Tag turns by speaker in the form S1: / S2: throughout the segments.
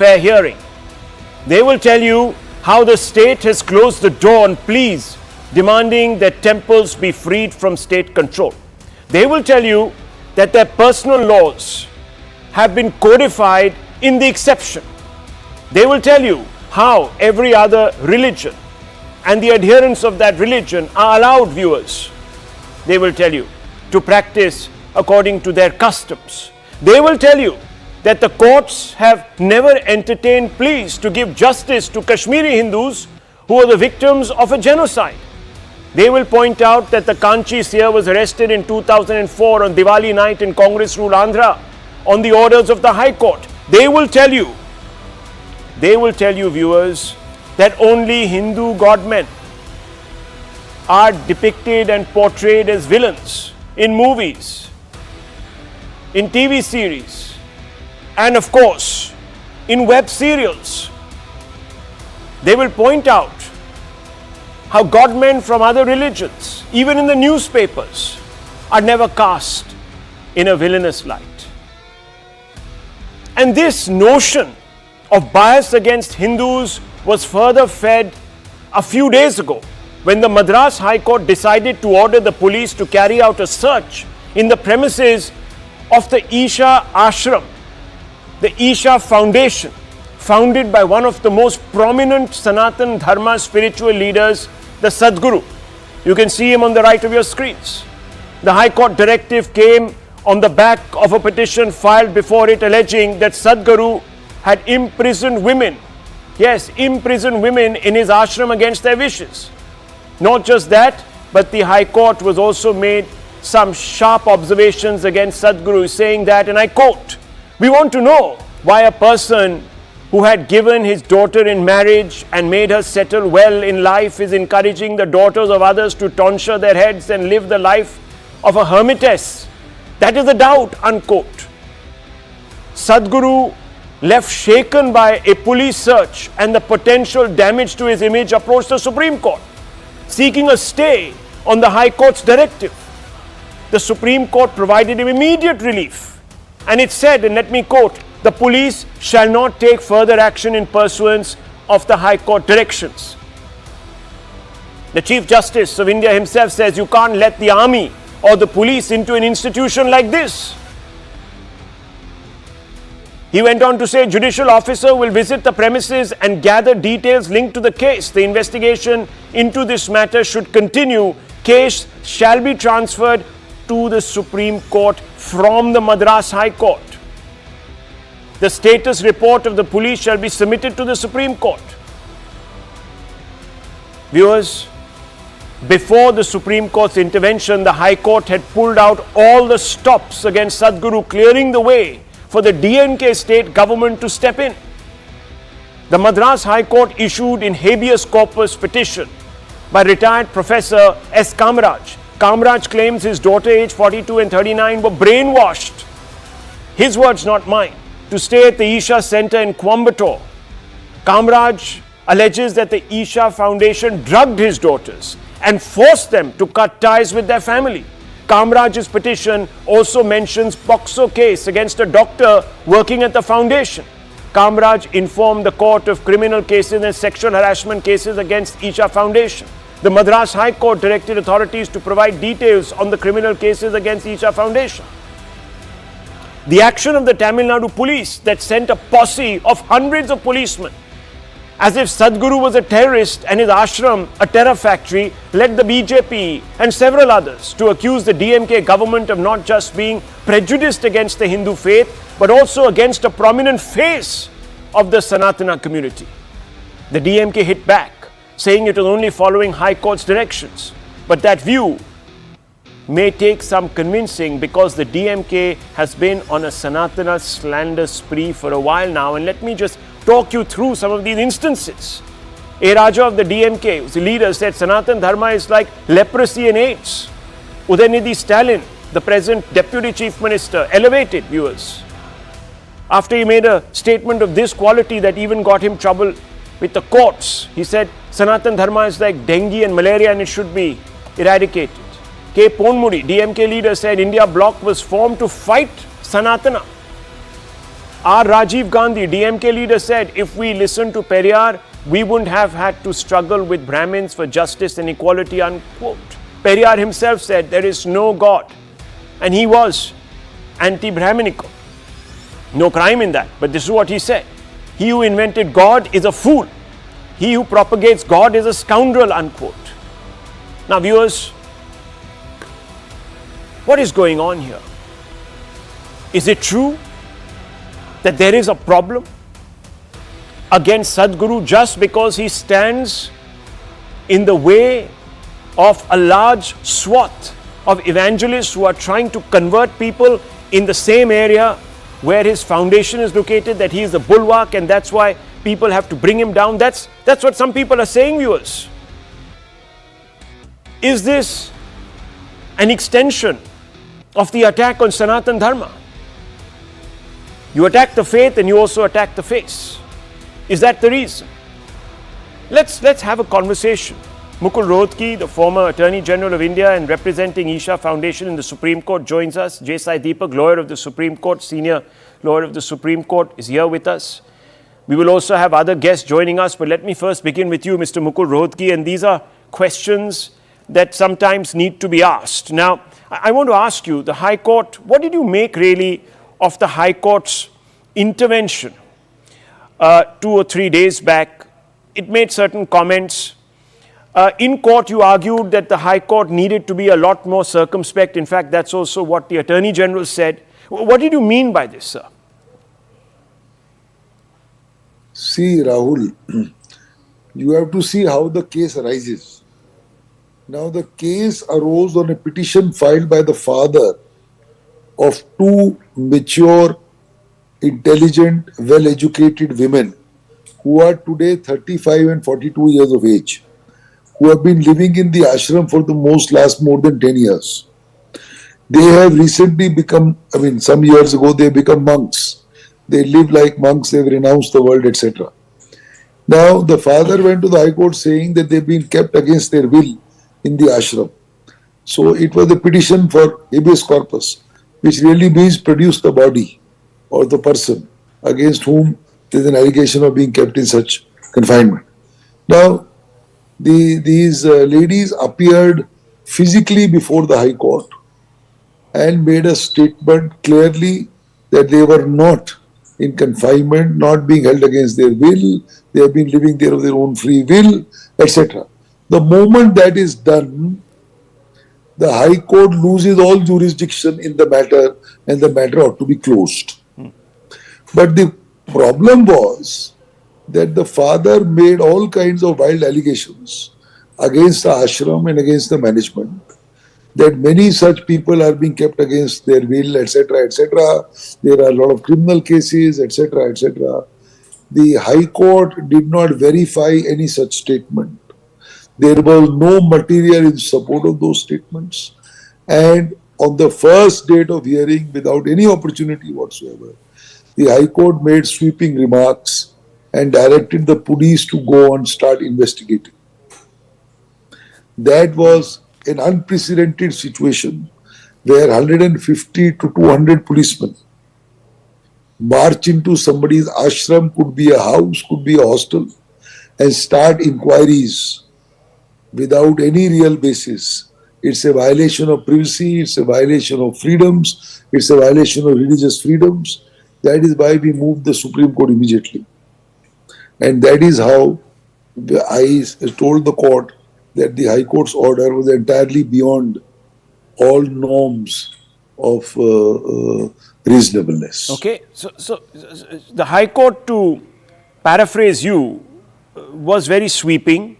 S1: fair hearing. They will tell you how the state has closed the door on pleas demanding that temples be freed from state control. They will tell you that their personal laws have been codified in the exception. They will tell you how every other religion and the adherents of that religion are allowed, viewers. They will tell you to practice according to their customs. They will tell you that the courts have never entertained pleas to give justice to Kashmiri Hindus who were the victims of a genocide. They will point out that the Kanchi seer was arrested in 2004 on Diwali night in Congress ruled Andhra on the orders of the High Court. They will tell you, viewers, that only Hindu godmen are depicted and portrayed as villains in movies, in TV series, and of course, in web serials. They will point out how godmen from other religions, even in the newspapers, are never cast in a villainous light. And this notion of bias against Hindus was further fed a few days ago when the Madras High Court decided to order the police to carry out a search in the premises of the Isha ashram, the Isha Foundation, founded by one of the most prominent Sanatan Dharma spiritual leaders, the Sadhguru. You can see him on the right of your screens. The High Court directive came on the back of a petition filed before it alleging that Sadhguru had imprisoned women. Yes, imprisoned women in his ashram against their wishes. Not just that, but the High Court was also made some sharp observations against Sadhguru, saying that, and I quote, "We want to know why a person who had given his daughter in marriage and made her settle well in life is encouraging the daughters of others to tonsure their heads and live the life of a hermitess. That is the doubt," unquote. Sadhguru, left shaken by a police search and the potential damage to his image, approached the Supreme Court, seeking a stay on the High Court's directive. The Supreme Court provided him immediate relief, and it said, and let me quote, "The police shall not take further action in pursuance of the High Court directions." The Chief Justice of India himself says you can't let the army or the police into an institution like this. He went on to say, "Judicial officer will visit the premises and gather details linked to the case. The investigation into this matter should continue. Case shall be transferred to the Supreme Court from the Madras High Court. The status report of the police shall be submitted to the Supreme Court." Viewers, before the Supreme Court's intervention, the High Court had pulled out all the stops against Sadhguru, clearing the way for the DMK state government to step in. The Madras High Court issued in habeas corpus petition by retired Professor S. Kamaraj. Kamaraj claims his daughter, aged 42 and 39, were brainwashed, his words not mine, to stay at the Isha Center in Coimbatore. Kamaraj alleges that the Isha Foundation drugged his daughters and forced them to cut ties with their family. Kamaraj's petition also mentions POCSO case against a doctor working at the foundation. Kamaraj informed the court of criminal cases and sexual harassment cases against Isha Foundation. The Madras High Court directed authorities to provide details on the criminal cases against Isha Foundation. The action of the Tamil Nadu Police that sent a posse of hundreds of policemen, as if Sadhguru was a terrorist and his ashram a terror factory, led the BJP and several others to accuse the DMK government of not just being prejudiced against the Hindu faith, but also against a prominent face of the Sanatana community. The DMK hit back, saying it was only following High Court's directions. But that view may take some convincing, because the DMK has been on a Sanatana slander spree for a while now. And let me just talk you through some of these instances. A Raja of the DMK, who's the leader, said Sanatan Dharma is like leprosy and AIDS. Udaynidhi Stalin, the present Deputy Chief Minister, elevated, viewers, after he made a statement of this quality that even got him trouble with the courts. He said Sanatan Dharma is like dengue and malaria and it should be eradicated. K. Ponmudi, DMK leader, said India bloc was formed to fight Sanatana. Our Rajiv Gandhi, DMK leader, said if we listened to Periyar, we wouldn't have had to struggle with Brahmins for justice and equality, unquote. Periyar himself said there is no God, and he was anti-Brahminical. No crime in that, but this is what he said. He who invented God is a fool. He who propagates God is a scoundrel, unquote. Now viewers, what is going on here? Is it true that there is a problem against Sadhguru just because he stands in the way of a large swath of evangelists who are trying to convert people in the same area where his foundation is located, that he is the bulwark and that's why people have to bring him down? That's what some people are saying, viewers. Is this an extension of the attack on Sanatan Dharma? You attack the faith and you also attack the face. Is that the reason? Let's have a conversation. Mukul Rohatgi, the former Attorney General of India and representing Isha Foundation in the Supreme Court, joins us. J. Sai Deepak, lawyer of the Supreme Court, senior lawyer of the Supreme Court, is here with us. We will also have other guests joining us, but let me first begin with you, Mr. Mukul Rohatgi, and these are questions that sometimes need to be asked. Now, I want to ask you, the High Court, what did you make really of the High Court's intervention 2 or 3 days back? It made certain comments. In court, you argued that the High Court needed to be a lot more circumspect. In fact, that's also what the Attorney General said. What did you mean by this, sir?
S2: See, Rahul, you have to see how the case arises. Now, the case arose on a petition filed by the father of two mature, intelligent, well-educated women who are today 35 and 42 years of age, who have been living in the ashram for the last more than 10 years. They have recently become, some years ago, they become monks. They live like monks, they've renounced the world, etc. Now, the father went to the High Court saying that they've been kept against their will in the ashram. So, it was a petition for habeas corpus, which really means produce the body or the person against whom there is an allegation of being kept in such confinement. Now, these ladies appeared physically before the High Court and made a statement clearly that they were not in confinement, not being held against their will, they have been living there of their own free will, etc. The moment that is done, the High Court loses all jurisdiction in the matter and the matter ought to be closed. But the problem was that the father made all kinds of wild allegations against the ashram and against the management, that many such people are being kept against their will, etc., etc. There are a lot of criminal cases, etc., etc. The High Court did not verify any such statement. There was no material in support of those statements. And on the first date of hearing, without any opportunity whatsoever, the High Court made sweeping remarks and directed the police to go and start investigating. That was an unprecedented situation where 150 to 200 policemen march into somebody's ashram, could be a house, could be a hostel, and start inquiries without any real basis. It's a violation of privacy, it's a violation of freedoms, it's a violation of religious freedoms. That is why we moved the Supreme Court immediately. And that is how I told the court that the High Court's order was entirely beyond all norms of reasonableness.
S1: Okay, so the High Court, to paraphrase you, was very sweeping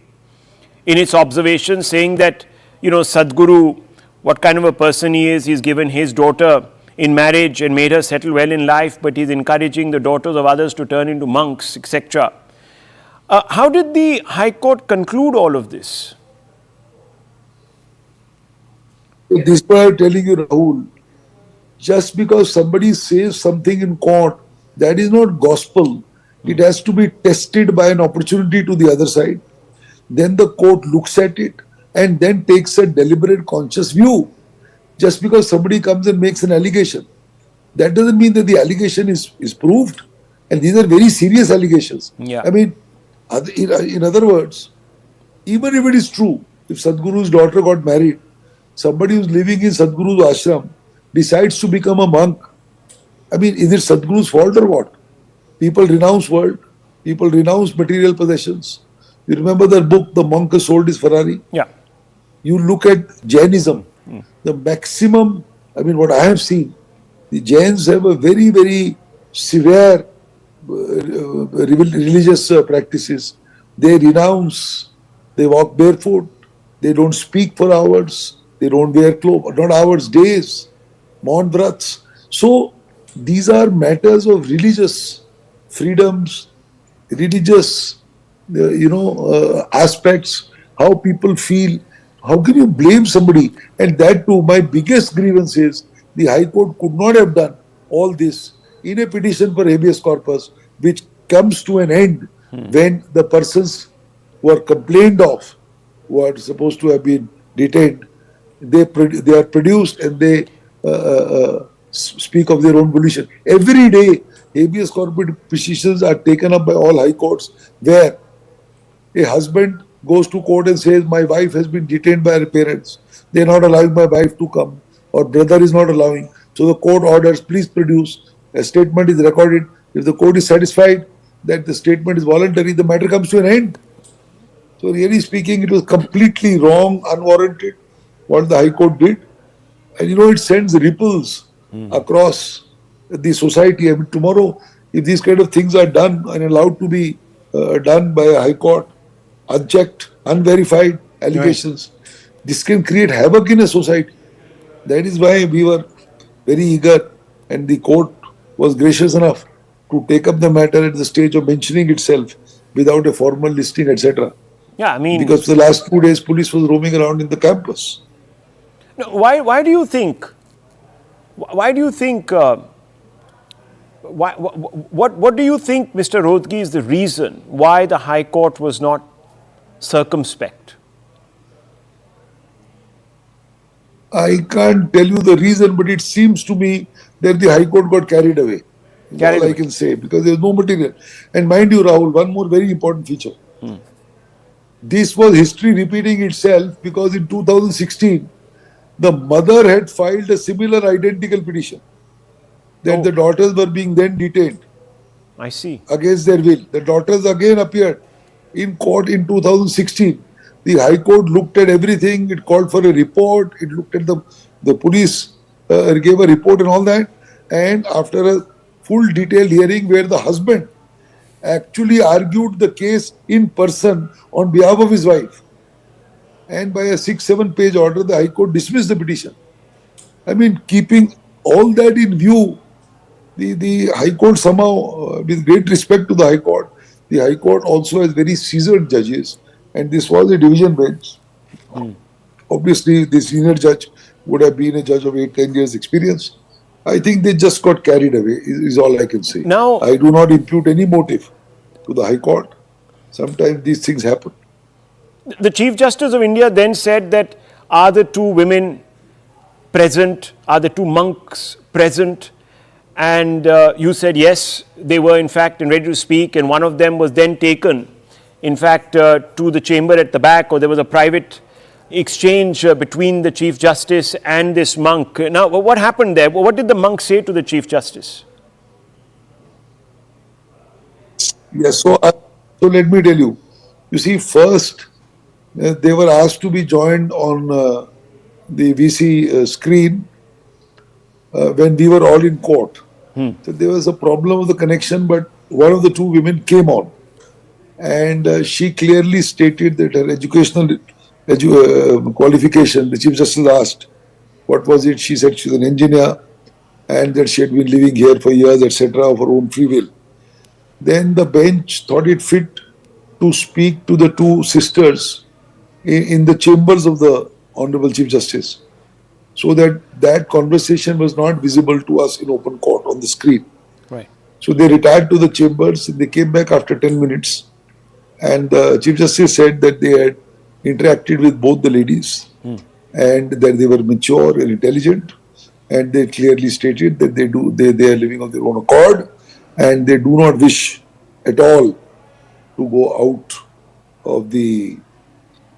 S1: in its observation, saying that, Sadhguru, what kind of a person he is, he's given his daughter in marriage and made her settle well in life, but he's encouraging the daughters of others to turn into monks, etc. How did the High Court conclude all of this?
S2: This is why I'm telling you, Rahul, just because somebody says something in court, that is not gospel. It has to be tested by an opportunity to the other side. Then the court looks at it and then takes a deliberate, conscious view. Just because somebody comes and makes an allegation that doesn't mean that the allegation is proved. And these are very serious allegations.
S1: Yeah.
S2: I mean, in other words, even if it is true, if Sadhguru's daughter got married, somebody who's living in Sadhguru's ashram decides to become a monk, I mean, is it Sadhguru's fault or what? People renounce world, people renounce material possessions. You remember that book, The Monk Who Sold His Ferrari?
S1: Yeah.
S2: You look at Jainism, the maximum, I mean, what I have seen, the Jains have a very, very severe religious practices. They renounce, they walk barefoot, they don't speak for hours, they don't wear clothes, not hours, days, maun vrats. So these are matters of religious freedoms, religious, aspects, how people feel. How can you blame somebody? And that too, my biggest grievance is the High Court could not have done all this in a petition for habeas corpus, which comes to an end when the persons who are complained of, who are supposed to have been detained, they are produced and they speak of their own volition. Every day, habeas corpus petitions are taken up by all high courts, where a husband goes to court and says, my wife has been detained by her parents. They are not allowing my wife to come, or brother is not allowing. So the court orders, please produce. A statement is recorded. If the court is satisfied that the statement is voluntary, the matter comes to an end. So really speaking, it was completely wrong, unwarranted, what the High Court did. And it sends ripples across the society. I mean, tomorrow, if these kind of things are done and allowed to be done by a High Court, unchecked, unverified allegations, this can create havoc in a society. That is why we were very eager, and the court was gracious enough to take up the matter at the stage of mentioning itself without a formal listing, etc.
S1: Yeah, I mean,
S2: because for the last 2 days, police was roaming around in the campus.
S1: Why do you think? Why do you think? What do you think, Mr. Rodgi, is the reason why the High Court was not circumspect?
S2: I can't tell you the reason, but it seems to me that the High Court got carried away. That's all I can say, because there is no material. And mind you, Rahul, one more very important feature. This was history repeating itself, because in 2016, the mother had filed a similar identical petition that the daughters were being then detained.
S1: I see.
S2: Against their will. The daughters again appeared in court in 2016. The High Court looked at everything. It called for a report. It looked at the police, gave a report and all that. And after a full detailed hearing where the husband actually argued the case in person on behalf of his wife, and by a 6-7 page order, the High Court dismissed the petition. I mean, keeping all that in view, the High Court somehow, with great respect to the High Court, the High Court also has very seasoned judges, and this was a division bench. Obviously, the senior judge would have been a judge of 8-10 years experience. I think they just got carried away, is all I can say.
S1: Now,
S2: I do not impute any motive to the High Court. Sometimes these things happen.
S1: The Chief Justice of India then said that, are the two women present? Are the two monks present? And you said yes, they were in fact ready to speak, and one of them was then taken, in fact, to the chamber at the back, or there was a private exchange between the Chief Justice and this monk. Now, what happened there? What did the monk say to the Chief Justice?
S2: Yes, so let me tell you. You see, first, they were asked to be joined on the VC screen when we were all in court. So there was a problem with the connection, but one of the two women came on, and she clearly stated that her educational qualification, the Chief Justice asked, what was it? She said she's an engineer and that she had been living here for years, etc., of her own free will. Then the bench thought it fit to speak to the two sisters in the chambers of the Honorable Chief Justice, so that conversation was not visible to us in open court on the screen.
S1: Right.
S2: So they retired to the chambers, and they came back after 10 minutes, and the Chief Justice said that they had interacted with both the ladies and that they were mature and intelligent, and they clearly stated that they are living of their own accord, and they do not wish at all to go out of the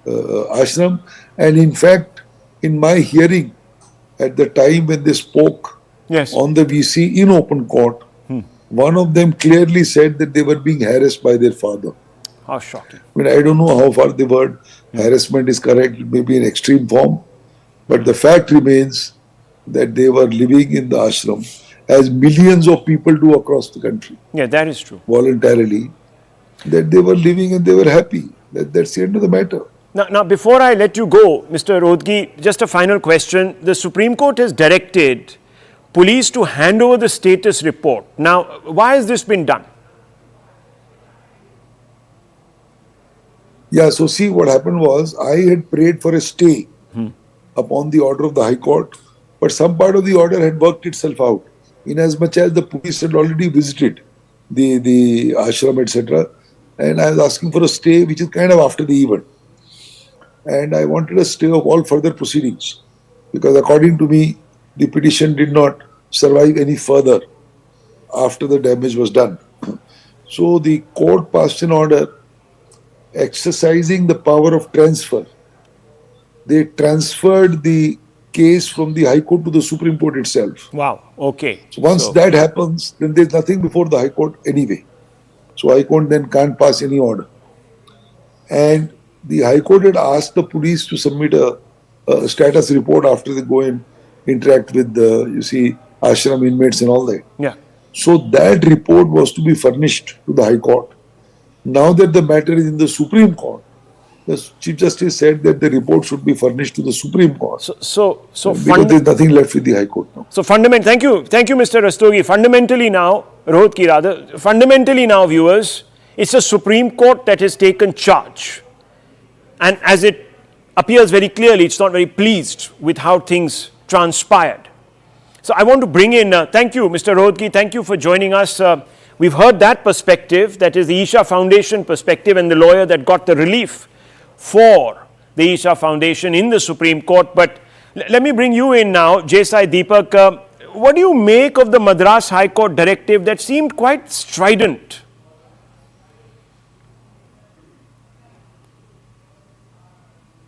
S2: ashram. And in fact, in my hearing, at the time when they spoke
S1: Yes.
S2: on the VC in open court, one of them clearly said that they were being harassed by their father.
S1: How shocking.
S2: I mean, I don't know how far the word harassment is correct, it may be in extreme form, but the fact remains that they were living in the ashram, as millions of people do across the country,
S1: Yeah, that is true.
S2: voluntarily, that they were living and they were happy. That's the end of the matter.
S1: Now, before I let you go, Mr. Rodgi, just a final question. The Supreme Court has directed police to hand over the status report. Now, why has this been done?
S2: Yeah, so see, what happened was, I had prayed for a stay upon the order of the High Court, but some part of the order had worked itself out, inasmuch as the police had already visited the ashram, etc. And I was asking for a stay, which is kind of after the event. And I wanted a stay of all further proceedings, because according to me, the petition did not survive any further after the damage was done. So the court passed an order exercising the power of transfer. They transferred the case from the High Court to the Supreme Court itself.
S1: Wow, okay.
S2: So once that happens, then there's nothing before the High Court anyway. So High Court then can't pass any order. And the High Court had asked the police to submit a status report after they go and interact with the, ashram inmates and all that.
S1: Yeah.
S2: So that report was to be furnished to the High Court. Now that the matter is in the Supreme Court, the Chief Justice said that the report should be furnished to the Supreme Court. Because there's nothing left with the High Court now.
S1: So thank you, Mr. Rastogi. Fundamentally now, Rohitki rather, fundamentally now, viewers, it's the Supreme Court that has taken charge. And as it appears very clearly, it's not very pleased with how things transpired. So I want to bring in, thank you, Mr. Rohitki, thank you for joining us. We've heard that perspective, that is the Isha Foundation perspective, and the lawyer that got the relief for the Isha Foundation in the Supreme Court. But let me bring you in now, Jesai Deepak. What do you make of the Madras High Court directive that seemed quite strident?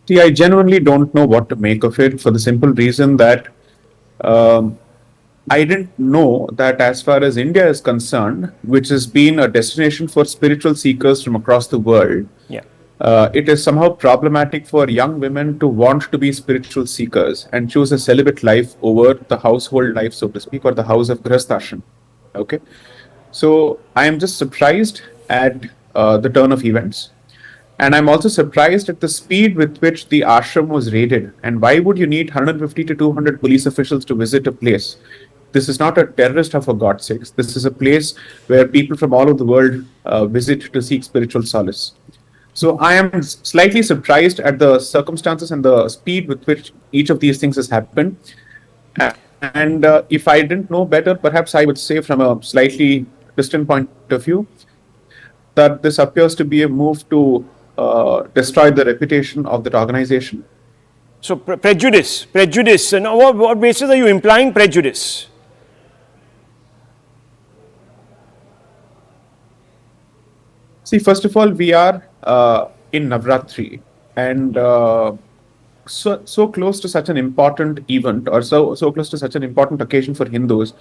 S3: See, I genuinely don't know what to make of it, for the simple reason that I didn't know that as far as India is concerned, which has been a destination for spiritual seekers from across the world, it is somehow problematic for young women to want to be spiritual seekers and choose a celibate life over the household life, so to speak, or the house of Grihasthashram. Okay, so I am just surprised at the turn of events. And I'm also surprised at the speed with which the ashram was raided. And why would you need 150 to 200 police officials to visit a place? This is not a terrorist hub, for God's sakes. This is a place where people from all over the world visit to seek spiritual solace. So I am slightly surprised at the circumstances and the speed with which each of these things has happened. And if I didn't know better, perhaps I would say from a slightly distant point of view, that this appears to be a move to destroy the reputation of that organization.
S1: So prejudice. And what basis are you implying prejudice?
S3: See, first of all, we are in Navratri, and so close to such an important event, or so close to such an important occasion for Hindus.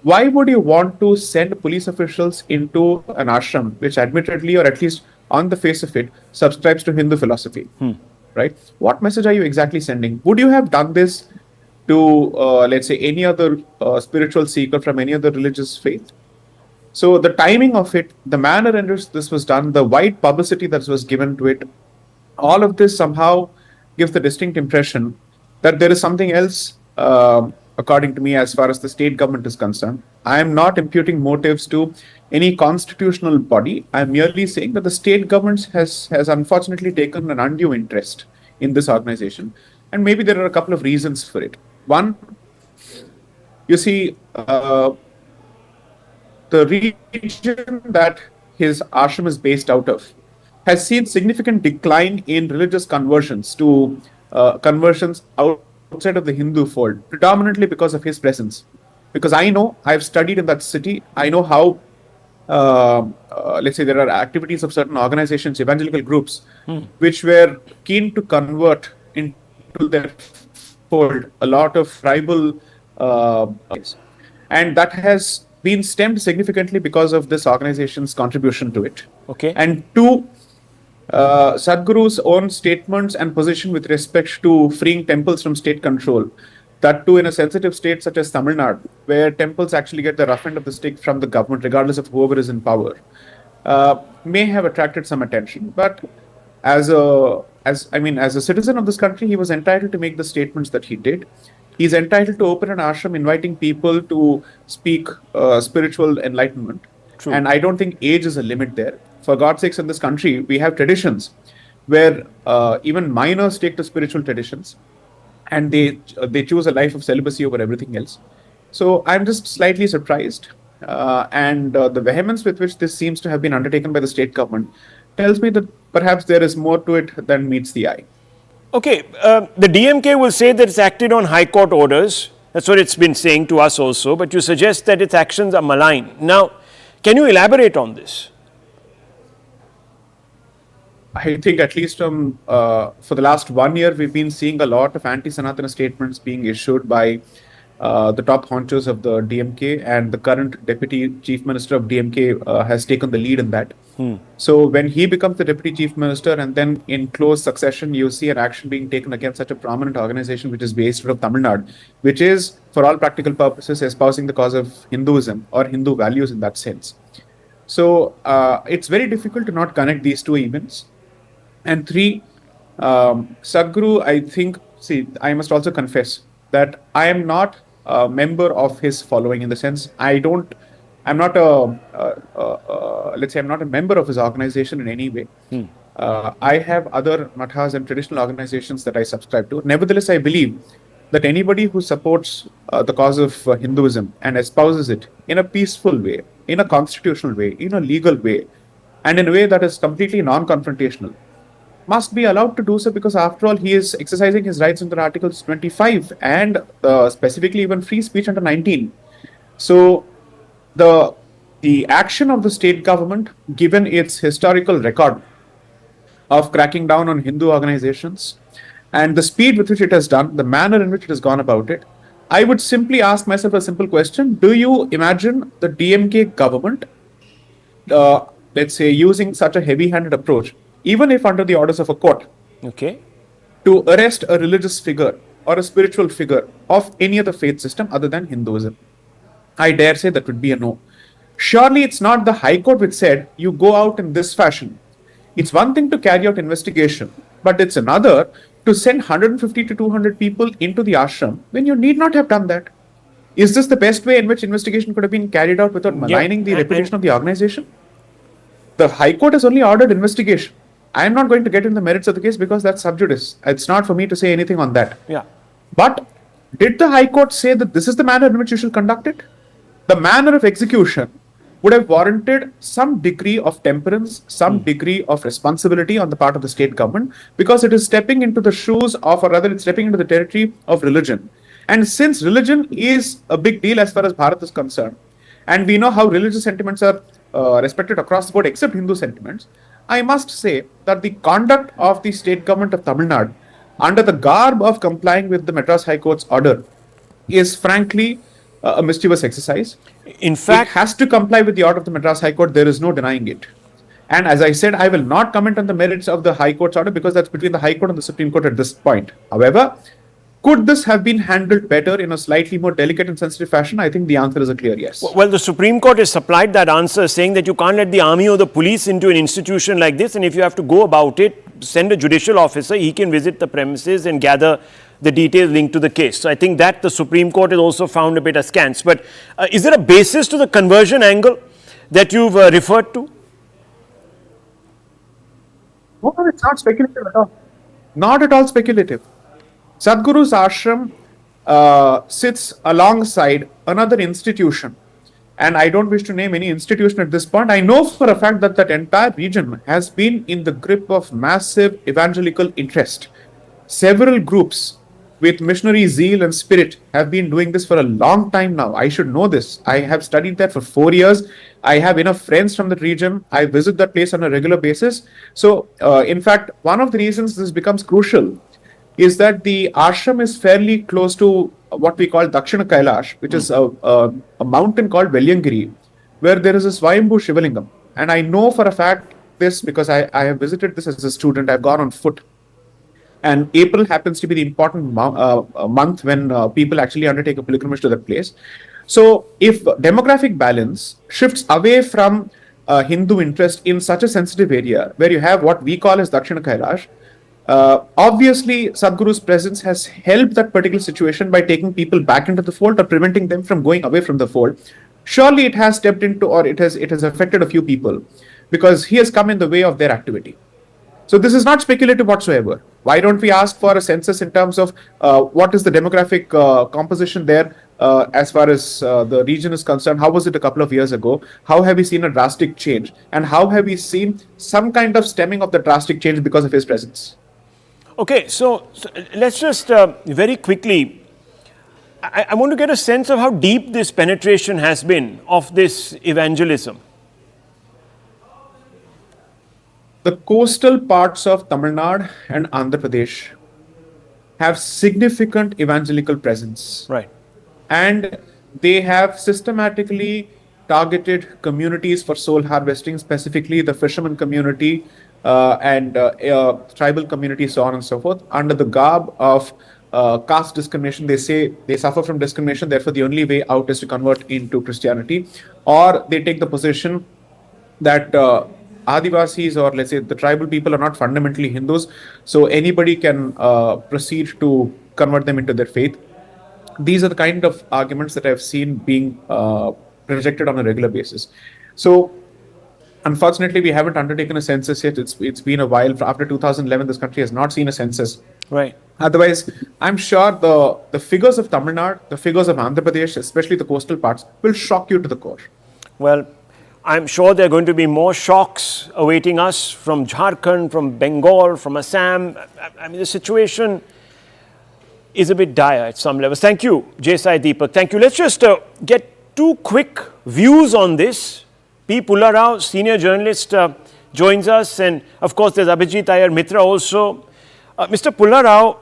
S3: Why would you want to send police officials into an ashram, which admittedly, or at least on the face of it, subscribes to Hindu philosophy, right? What message are you exactly sending? Would you have done this to, let's say, any other spiritual seeker from any other religious faith? So the timing of it, the manner in which this was done, the wide publicity that was given to it, all of this somehow gives the distinct impression that there is something else, according to me, as far as the state government is concerned. I am not imputing motives to any constitutional body. I am merely saying that the state government has unfortunately taken an undue interest in this organization. And maybe there are a couple of reasons for it. One, you see, the region that his ashram is based out of has seen significant decline in religious conversions to conversions outside outside of the Hindu fold, predominantly because of his presence. Because I've studied in that city, I know how, let's say, there are activities of certain organizations, evangelical groups, which were keen to convert into their fold a lot of tribal, and that has been stemmed significantly because of this organization's contribution to it.
S1: Okay.
S3: And two, Sadhguru's own statements and position with respect to freeing temples from state control, that too in a sensitive state such as Tamil Nadu, where temples actually get the rough end of the stick from the government, regardless of whoever is in power, may have attracted some attention. But as a citizen of this country, he was entitled to make the statements that he did. He's entitled to open an ashram, inviting people to speak spiritual enlightenment.
S1: True.
S3: And I don't think age is a limit there. For God's sakes, in this country, we have traditions where even minors take to spiritual traditions, and they choose a life of celibacy over everything else. So I'm just slightly surprised, and the vehemence with which this seems to have been undertaken by the state government tells me that perhaps there is more to it than meets the eye.
S1: Okay, the DMK will say that it's acted on High Court orders. That's what it's been saying to us also. But you suggest that its actions are malign. Now, can you elaborate on this?
S3: I think at least for the last 1 year, we've been seeing a lot of anti-Sanatana statements being issued by the top honchos of the DMK, and the current Deputy Chief Minister of DMK has taken the lead in that. So when he becomes the Deputy Chief Minister, and then in close succession, you see an action being taken against such a prominent organization which is based out of Tamil Nadu, which is, for all practical purposes, espousing the cause of Hinduism or Hindu values in that sense. So it's very difficult to not connect these two events. And three, Sadhguru, I think, I must also confess that I am not a member of his following, in the sense I'm not a member of his organization in any way. I have other mathas and traditional organizations that I subscribe to. Nevertheless, I believe that anybody who supports the cause of Hinduism and espouses it in a peaceful way, in a constitutional way, in a legal way, and in a way that is completely non-confrontational, must be allowed to do so, because after all, he is exercising his rights under Articles 25 and specifically even free speech under 19. So the action of the state government, given its historical record of cracking down on Hindu organizations and the speed with which it has done, the manner in which it has gone about it, I would simply ask myself a simple question. Do you imagine the DMK government, let's say, using such a heavy-handed approach, even if under the orders of a court,
S1: Okay.
S3: to arrest a religious figure or a spiritual figure of any other faith system other than Hinduism? I dare say that would be a no. Surely it's not the High Court which said you go out in this fashion. It's one thing to carry out investigation, but it's another to send 150 to 200 people into the ashram when you need not have done that. Is this the best way in which investigation could have been carried out without maligning the reputation of the organization? The High Court has only ordered investigation. I am not going to get into the merits of the case because that's sub judice. It's not for me to say anything on that.
S1: Yeah.
S3: But did the High Court say that this is the manner in which you should conduct it? The manner of execution would have warranted some degree of temperance, some degree of responsibility on the part of the state government, because it is stepping into the shoes of, or rather it's stepping into the territory of religion. And since religion is a big deal as far as Bharat is concerned, and we know how religious sentiments are respected across the board except Hindu sentiments, I must say that the conduct of the state government of Tamil Nadu, under the garb of complying with the Madras High Court's order, is frankly a mischievous exercise.
S1: In fact,
S3: it has to comply with the order of the Madras High Court. There is no denying it. And as I said, I will not comment on the merits of the High Court's order because that's between the High Court and the Supreme Court at this point. However, could this have been handled better in a slightly more delicate and sensitive fashion? I think the answer is a clear yes.
S1: well, the Supreme Court has supplied that answer, saying that you can't let the army or the police into an institution like this, and if you have to go about it, send a judicial officer. He can visit the premises and gather the details linked to the case. So I think that the Supreme Court has also found a bit askance. But is there a basis to the conversion angle that you've referred to?
S3: No, it's not speculative at all. Not at all speculative. Sadhguru's ashram sits alongside another institution. And I don't wish to name any institution at this point. I know for a fact that that entire region has been in the grip of massive evangelical interest. Several groups with missionary zeal and spirit, have been doing this for a long time now. I should know this. I have studied that for 4 years. I have enough friends from that region. I visit that place on a regular basis. So, in fact, one of the reasons this becomes crucial is that the ashram is fairly close to what we call Dakshina Kailash, which is a mountain called Velyangiri, where there is a Swayambhu Shivalingam. And I know for a fact this because I have visited this as a student. I've gone on foot. And April happens to be the important month when people actually undertake a pilgrimage to that place. So, if demographic balance shifts away from Hindu interest in such a sensitive area, where you have what we call as Dakshina Kailash, obviously Sadhguru's presence has helped that particular situation by taking people back into the fold or preventing them from going away from the fold. Surely it has stepped into, or it has affected a few people because he has come in the way of their activity. So this is not speculative whatsoever. Why don't we ask for a census in terms of what is the demographic composition there as far as the region is concerned? How was it a couple of years ago? How have we seen a drastic change? And how have we seen some kind of stemming of the drastic change because of his presence?
S1: Okay, so let's just very quickly, I want to get a sense of how deep this penetration has been of this evangelism.
S3: The coastal parts of Tamil Nadu and Andhra Pradesh have significant evangelical presence.
S1: Right.
S3: And they have systematically targeted communities for soul harvesting, specifically the fisherman community and tribal community, so on and so forth, under the garb of caste discrimination. They say they suffer from discrimination, therefore the only way out is to convert into Christianity. Or they take the position that Adivasis, or let's say the tribal people, are not fundamentally Hindus, so anybody can proceed to convert them into their faith. These are the kind of arguments that I've seen being projected on a regular basis. So, unfortunately, we haven't undertaken a census yet. It's been a while. After 2011, this country has not seen a census.
S1: Right.
S3: Otherwise, I'm sure the figures of Tamil Nadu, the figures of Andhra Pradesh, especially the coastal parts, will shock you to the core.
S1: Well, I'm sure there are going to be more shocks awaiting us from Jharkhand, from Bengal, from Assam. I mean, the situation is a bit dire at some levels. Thank you, J.Sai Deepak. Thank you. Let's just get two quick views on this. P. Pulla Rao, senior journalist, joins us. And of course, there's Abhijit Iyer Mitra also. Mr. Pulla Rao,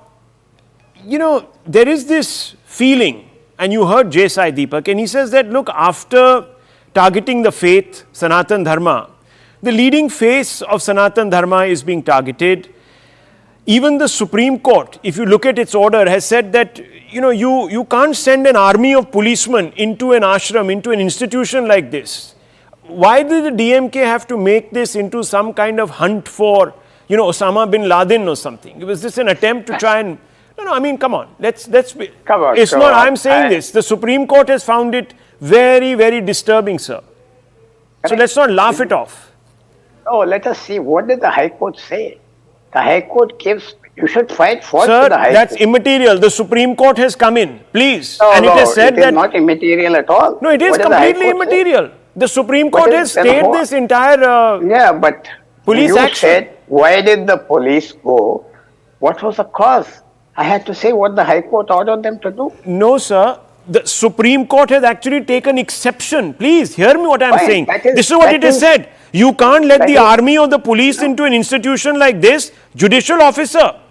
S1: you know, there is this feeling, and you heard J.Sai Deepak, and he says that, look, after targeting the faith, Sanatan Dharma, the leading face of Sanatan Dharma is being targeted. Even the Supreme Court, if you look at its order, has said that, you know, you can't send an army of policemen into an ashram, into an institution like this. Why did the DMK have to make this into some kind of hunt for, you know, Osama bin Laden or something? Was this an attempt to try and... No, I mean, come on. Let's be...
S4: Come on.
S1: It's not, I'm saying this. The Supreme Court has found it very, very disturbing, sir. So let's not laugh it off.
S4: Oh, let us see. What did the High Court say? The High Court gives... You should fight for
S1: Sir,
S4: the High
S1: that's
S4: Court.
S1: Immaterial. The Supreme Court has come in. Please.
S4: No,
S1: and it has said
S4: it is
S1: that...
S4: not immaterial at all.
S1: No, it is completely immaterial. The Supreme Court has stayed this entire
S4: yeah, but
S1: police
S4: you
S1: action.
S4: said, why did the police go? What was the cause? I had to say what the High Court ordered them to do.
S1: No, sir. The Supreme Court has actually taken exception. Please hear me what I'm saying. This is what it has said. You can't let the army or the police into an institution like this. Judicial officer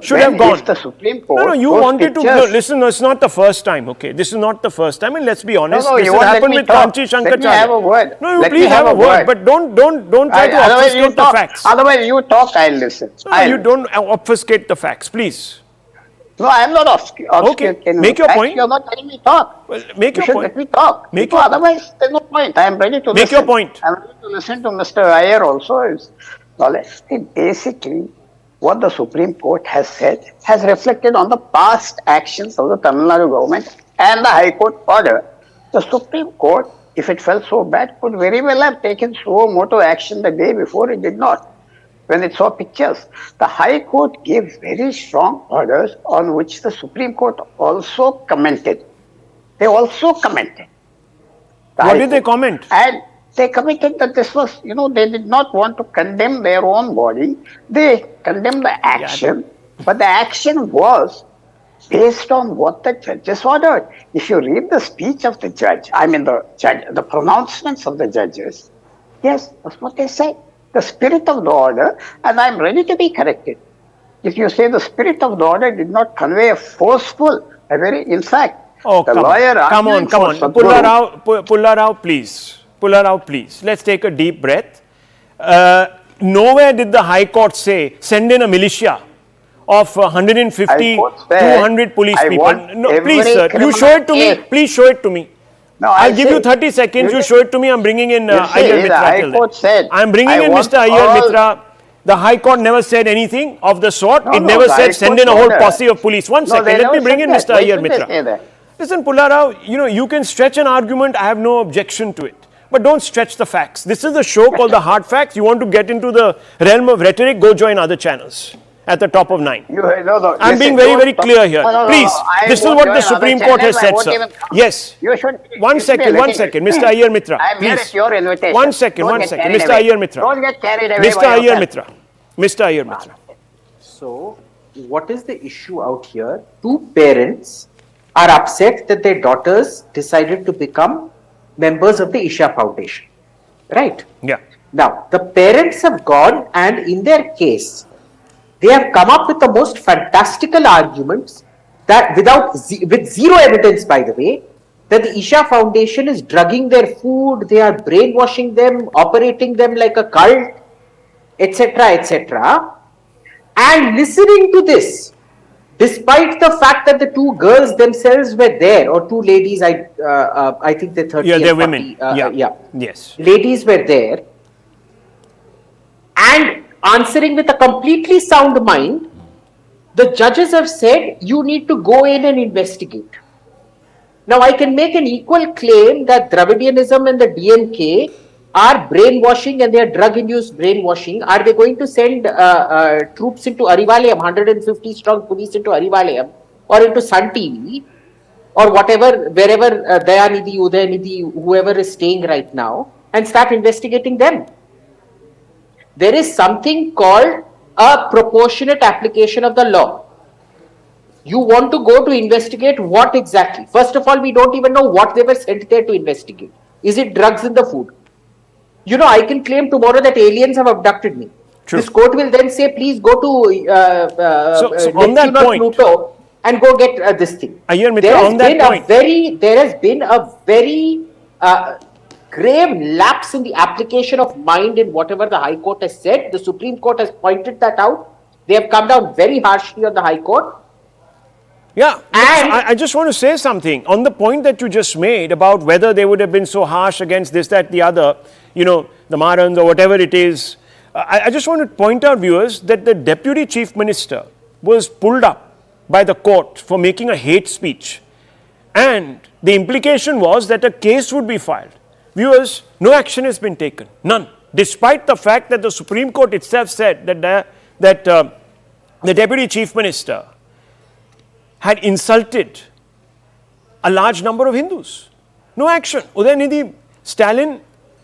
S1: should have gone.
S4: The Supreme Court.
S1: No, you wanted to listen. No, it's not the first time. Okay, this is not the first time, and let's be honest.
S4: No,
S1: this has happened with Kanchi Shankaracharya.
S4: Let me have a word.
S1: No, you please have a word, but don't try to obfuscate the facts.
S4: Otherwise, you talk, I'll listen.
S1: No, you don't obfuscate the facts, please.
S4: No, I'm not obfuscating.
S1: Okay, make your point.
S4: You're not letting me talk.
S1: Well, make your point.
S4: Let me talk.
S1: Make your
S4: otherwise, there's no point. I'm ready to listen.
S1: Make your point.
S4: I'm ready to listen to Mr. Iyer also. Basically, what the Supreme Court has said has reflected on the past actions of the Tamil Nadu government and the High Court order. The Supreme Court, if it felt so bad, could very well have taken suo motu action the day before. It did not. When it saw pictures, the High Court gave very strong orders on which the Supreme Court also commented. They also commented.
S1: What did they comment?
S4: And they commented that this was, they did not want to condemn their own body. They condemned the action, but the action was based on what the judges ordered. If you read the speech of the judge, the pronouncements of the judges, yes, that's what they said. The spirit of the order, and I'm ready to be corrected. If you say the spirit of the order did not convey in fact,
S1: Oh,
S4: the
S1: come
S4: lawyer
S1: on, come on, come on. Pull her out, please. Pull her out, please. Let's take a deep breath. Nowhere did the High Court say, send in a militia of 150, 200 police people. No, please, sir, you show it to me. Please show it to me.
S4: No,
S1: I'll give you 30 seconds. You show it to me. I'm bringing in Iyer Mitra. I'm bringing in Mr. Iyer Mitra. The High Court never said anything of the sort. It never said send in a whole posse of police. One second. Let me bring in Mr. Iyer Mitra. Listen, Pulla Rao, you can stretch an argument. I have no objection to it. But don't stretch the facts. This is a show called The Hard Facts. You want to get into the realm of rhetoric, go join other channels at the top of 9. I'm being very, very clear here. Please, this is what the Supreme Court has said, sir. Yes. One second, Mr. Iyer Mitra. Please. One second, Mr. Iyer Mitra.
S4: Don't get carried away.
S1: Mr. Iyer Mitra.
S5: So, what is the issue out here? Two parents are upset that their daughters decided to become members of the Isha Foundation. Right?
S1: Yeah.
S5: Now, the parents have gone and in their case, they have come up with the most fantastical arguments that with zero evidence, by the way, that the Isha Foundation is drugging their food, they are brainwashing them, operating them like a cult, etc., etc. And listening to this, despite the fact that the two girls themselves were there, or two ladies, I think they're 30
S1: Yeah, they're
S5: 40,
S1: women. Yes.
S5: Ladies were there, and answering with a completely sound mind, the judges have said you need to go in and investigate. Now, I can make an equal claim that Dravidianism and the DMK are brainwashing and they are drug-induced brainwashing. Are they going to send troops into Arivalayam, 150 strong police into Arivalayam or into Sun TV or whatever, wherever Dayanidhi, Udayanidhi, whoever is staying right now, and start investigating them? There is something called a proportionate application of the law. You want to go to investigate what exactly? First of all, we don't even know what they were sent there to investigate. Is it drugs in the food? I can claim tomorrow that aliens have abducted me.
S1: True.
S5: This court will then say, please go to
S1: so on that point,
S5: Pluto and go get this thing. There has been a very grave lapse in the application of mind in whatever the High Court has said. The Supreme Court has pointed that out. They have come down very harshly on the High Court.
S1: Yeah, and I just want to say something on the point that you just made about whether they would have been so harsh against this, that, the other, the Marans or whatever it is. I just want to point out, viewers, that the Deputy Chief Minister was pulled up by the court for making a hate speech. And the implication was that a case would be filed. Viewers, no action has been taken, none. Despite the fact that the Supreme Court itself said that the Deputy Chief Minister had insulted a large number of Hindus. No action. Udayanidhi, Stalin,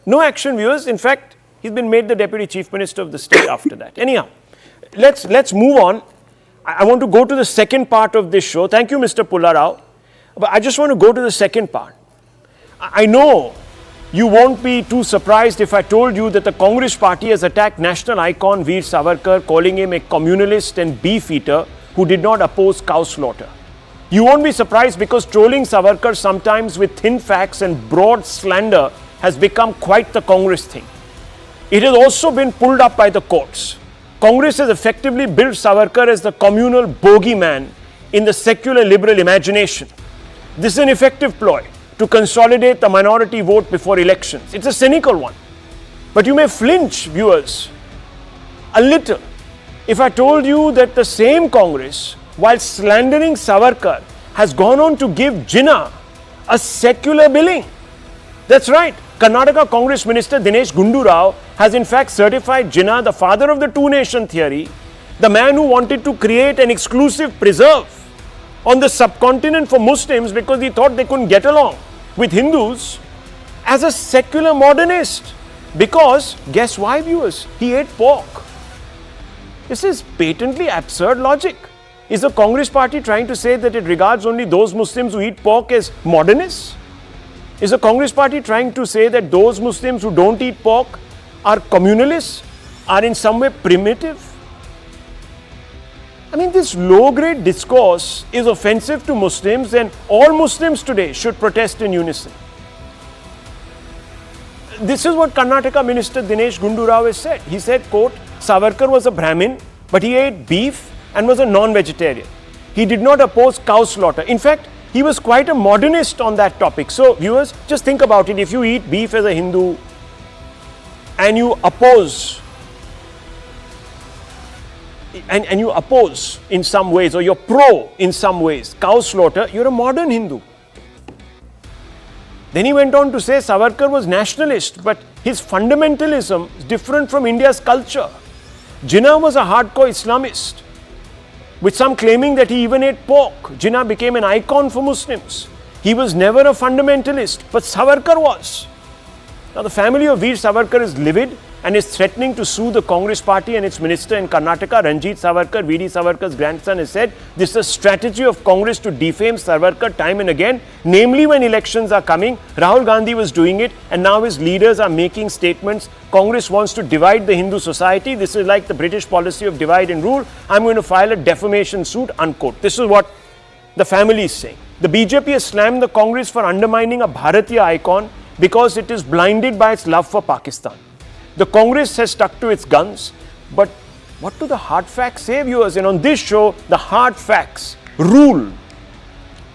S1: no action, viewers. In fact, he's been made the Deputy Chief Minister of the state after that. Anyhow, let's move on. I want to go to the second part of this show. Thank you, Mr. Pulla Rao. But I just want to go to the second part. I know you won't be too surprised if I told you that the Congress party has attacked national icon Veer Savarkar, calling him a communalist and beef eater who did not oppose cow slaughter. You won't be surprised because trolling Savarkar sometimes with thin facts and broad slander has become quite the Congress thing. It has also been pulled up by the courts. Congress has effectively built Savarkar as the communal bogeyman in the secular liberal imagination. This is an effective ploy to consolidate the minority vote before elections. It's a cynical one. But you may flinch, viewers, a little if I told you that the same Congress, while slandering Savarkar, has gone on to give Jinnah a secular billing. That's right. Karnataka Congress Minister Dinesh Gundu Rao has in fact certified Jinnah, the father of the two-nation theory, the man who wanted to create an exclusive preserve on the subcontinent for Muslims because he thought they couldn't get along with Hindus, as a secular modernist. Because, guess why, viewers? He ate pork. This is patently absurd logic. Is the Congress party trying to say that it regards only those Muslims who eat pork as modernists? Is the Congress party trying to say that those Muslims who don't eat pork are communalists, are in some way primitive? I mean, this low-grade discourse is offensive to Muslims, and all Muslims today should protest in unison. This is what Karnataka Minister Dinesh Gundu Rao has said. He said, quote, Savarkar was a Brahmin, but he ate beef and was a non-vegetarian. He did not oppose cow slaughter. In fact, he was quite a modernist on that topic. So, viewers, just think about it. If you eat beef as a Hindu and you oppose and you oppose in some ways, or you're pro in some ways, cow slaughter, you're a modern Hindu. Then he went on to say Savarkar was nationalist, but his fundamentalism is different from India's culture. Jinnah was a hardcore Islamist, with some claiming that he even ate pork. Jinnah became an icon for Muslims. He was never a fundamentalist, but Savarkar was. Now the family of Veer Savarkar is livid and is threatening to sue the Congress party and its minister in Karnataka. Ranjit Savarkar, V.D. Savarkar's grandson, has said this is a strategy of Congress to defame Savarkar time and again, namely when elections are coming. Rahul Gandhi was doing it, and now his leaders are making statements. Congress wants to divide the Hindu society. This is like the British policy of divide and rule. I'm going to file a defamation suit, unquote. This is what the family is saying. The BJP has slammed the Congress for undermining a Bharatiya icon because it is blinded by its love for Pakistan. The Congress has stuck to its guns, but what do the hard facts say, viewers? And on this show, the hard facts rule,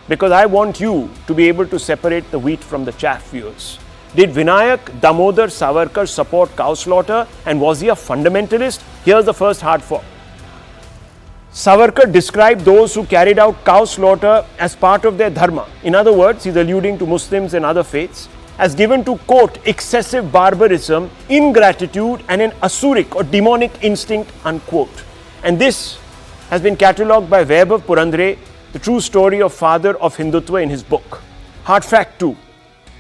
S1: because I want you to be able to separate the wheat from the chaff, viewers. Did Vinayak Damodar Savarkar support cow slaughter, and was he a fundamentalist? Here's the first hard fact. Savarkar described those who carried out cow slaughter as part of their dharma. In other words, he's alluding to Muslims and other faiths, as given to, quote, excessive barbarism, ingratitude, and an asuric or demonic instinct, unquote. And this has been catalogued by Vaibhav Purandare, the true story of father of Hindutva, in his book. Hard fact 2,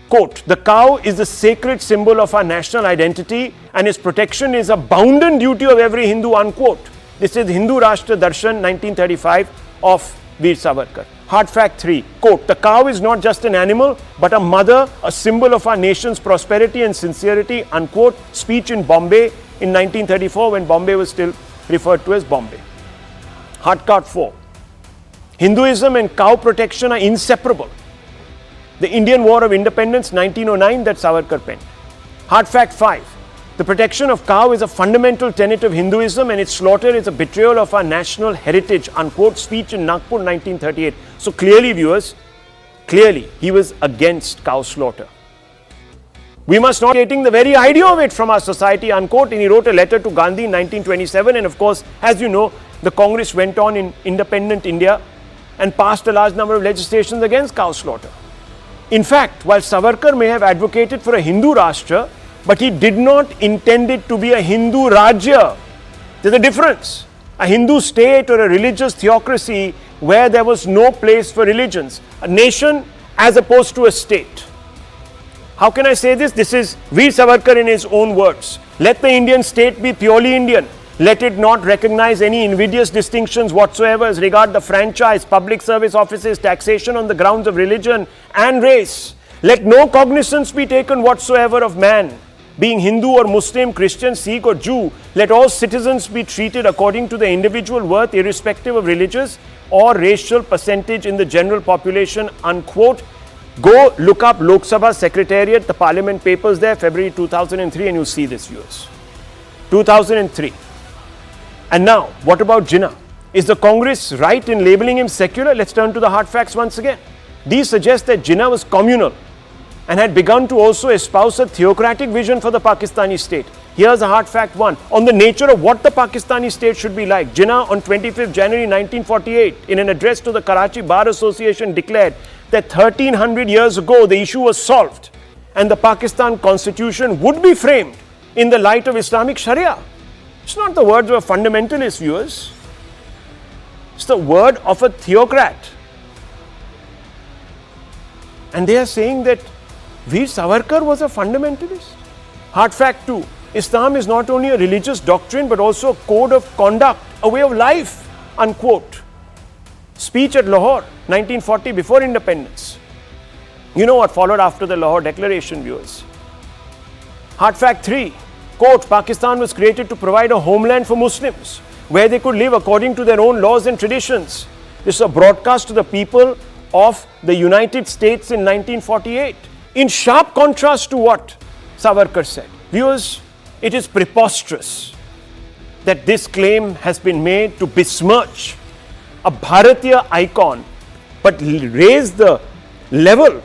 S1: quote, the cow is the sacred symbol of our national identity, and its protection is a bounden duty of every Hindu, unquote. This is Hindu Rashtra Darshan 1935 of Veer Savarkar. Hard fact 3, quote, the cow is not just an animal, but a mother, a symbol of our nation's prosperity and sincerity, unquote. Speech in Bombay in 1934, when Bombay was still referred to as Bombay. Hard fact 4, Hinduism and cow protection are inseparable. The Indian War of Independence 1909 that Savarkar penned. Hard fact 5, the protection of cow is a fundamental tenet of Hinduism, and its slaughter is a betrayal of our national heritage, unquote. Speech in Nagpur 1938. So clearly, viewers, he was against cow slaughter. We must not taking the very idea of it from our society, unquote. And he wrote a letter to Gandhi in 1927. And of course, as you know, the Congress went on in independent India and passed a large number of legislations against cow slaughter. In fact, while Savarkar may have advocated for a Hindu Rashtra, but he did not intend it to be a Hindu Rajya. There's a difference. A Hindu state or a religious theocracy where there was no place for religions. A nation as opposed to a state. How can I say this? This is Veer Savarkar in his own words. Let the Indian state be purely Indian. Let it not recognize any invidious distinctions whatsoever as regard the franchise, public service offices, taxation on the grounds of religion and race. Let no cognizance be taken whatsoever of man, being Hindu or Muslim, Christian, Sikh or Jew. Let all citizens be treated according to their individual worth, irrespective of religious or racial percentage in the general population, unquote. Go look up Lok Sabha Secretariat, the Parliament papers there, February 2003, and you'll see this, viewers. 2003. And now, what about Jinnah? Is the Congress right in labeling him secular? Let's turn to the hard facts once again. These suggest that Jinnah was communal and had begun to also espouse a theocratic vision for the Pakistani state. Here's a hard fact 1 on the nature of what the Pakistani state should be like. Jinnah on 25th January 1948 in an address to the Karachi Bar Association declared that 1300 years ago the issue was solved and the Pakistan constitution would be framed in the light of Islamic Sharia. It's not the words of a fundamentalist, viewers. It's the word of a theocrat. And they are saying that Veer Savarkar was a fundamentalist. Hard fact 2, Islam is not only a religious doctrine but also a code of conduct, a way of life, unquote. speech at Lahore, 1940, before independence. You know what followed after the Lahore Declaration, viewers? Hard fact 3, quote, Pakistan was created to provide a homeland for Muslims where they could live according to their own laws and traditions. This is a broadcast to the people of the United States in 1948. In sharp contrast to what Savarkar said. Viewers, it is preposterous that this claim has been made to besmirch a Bharatiya icon, but raise the level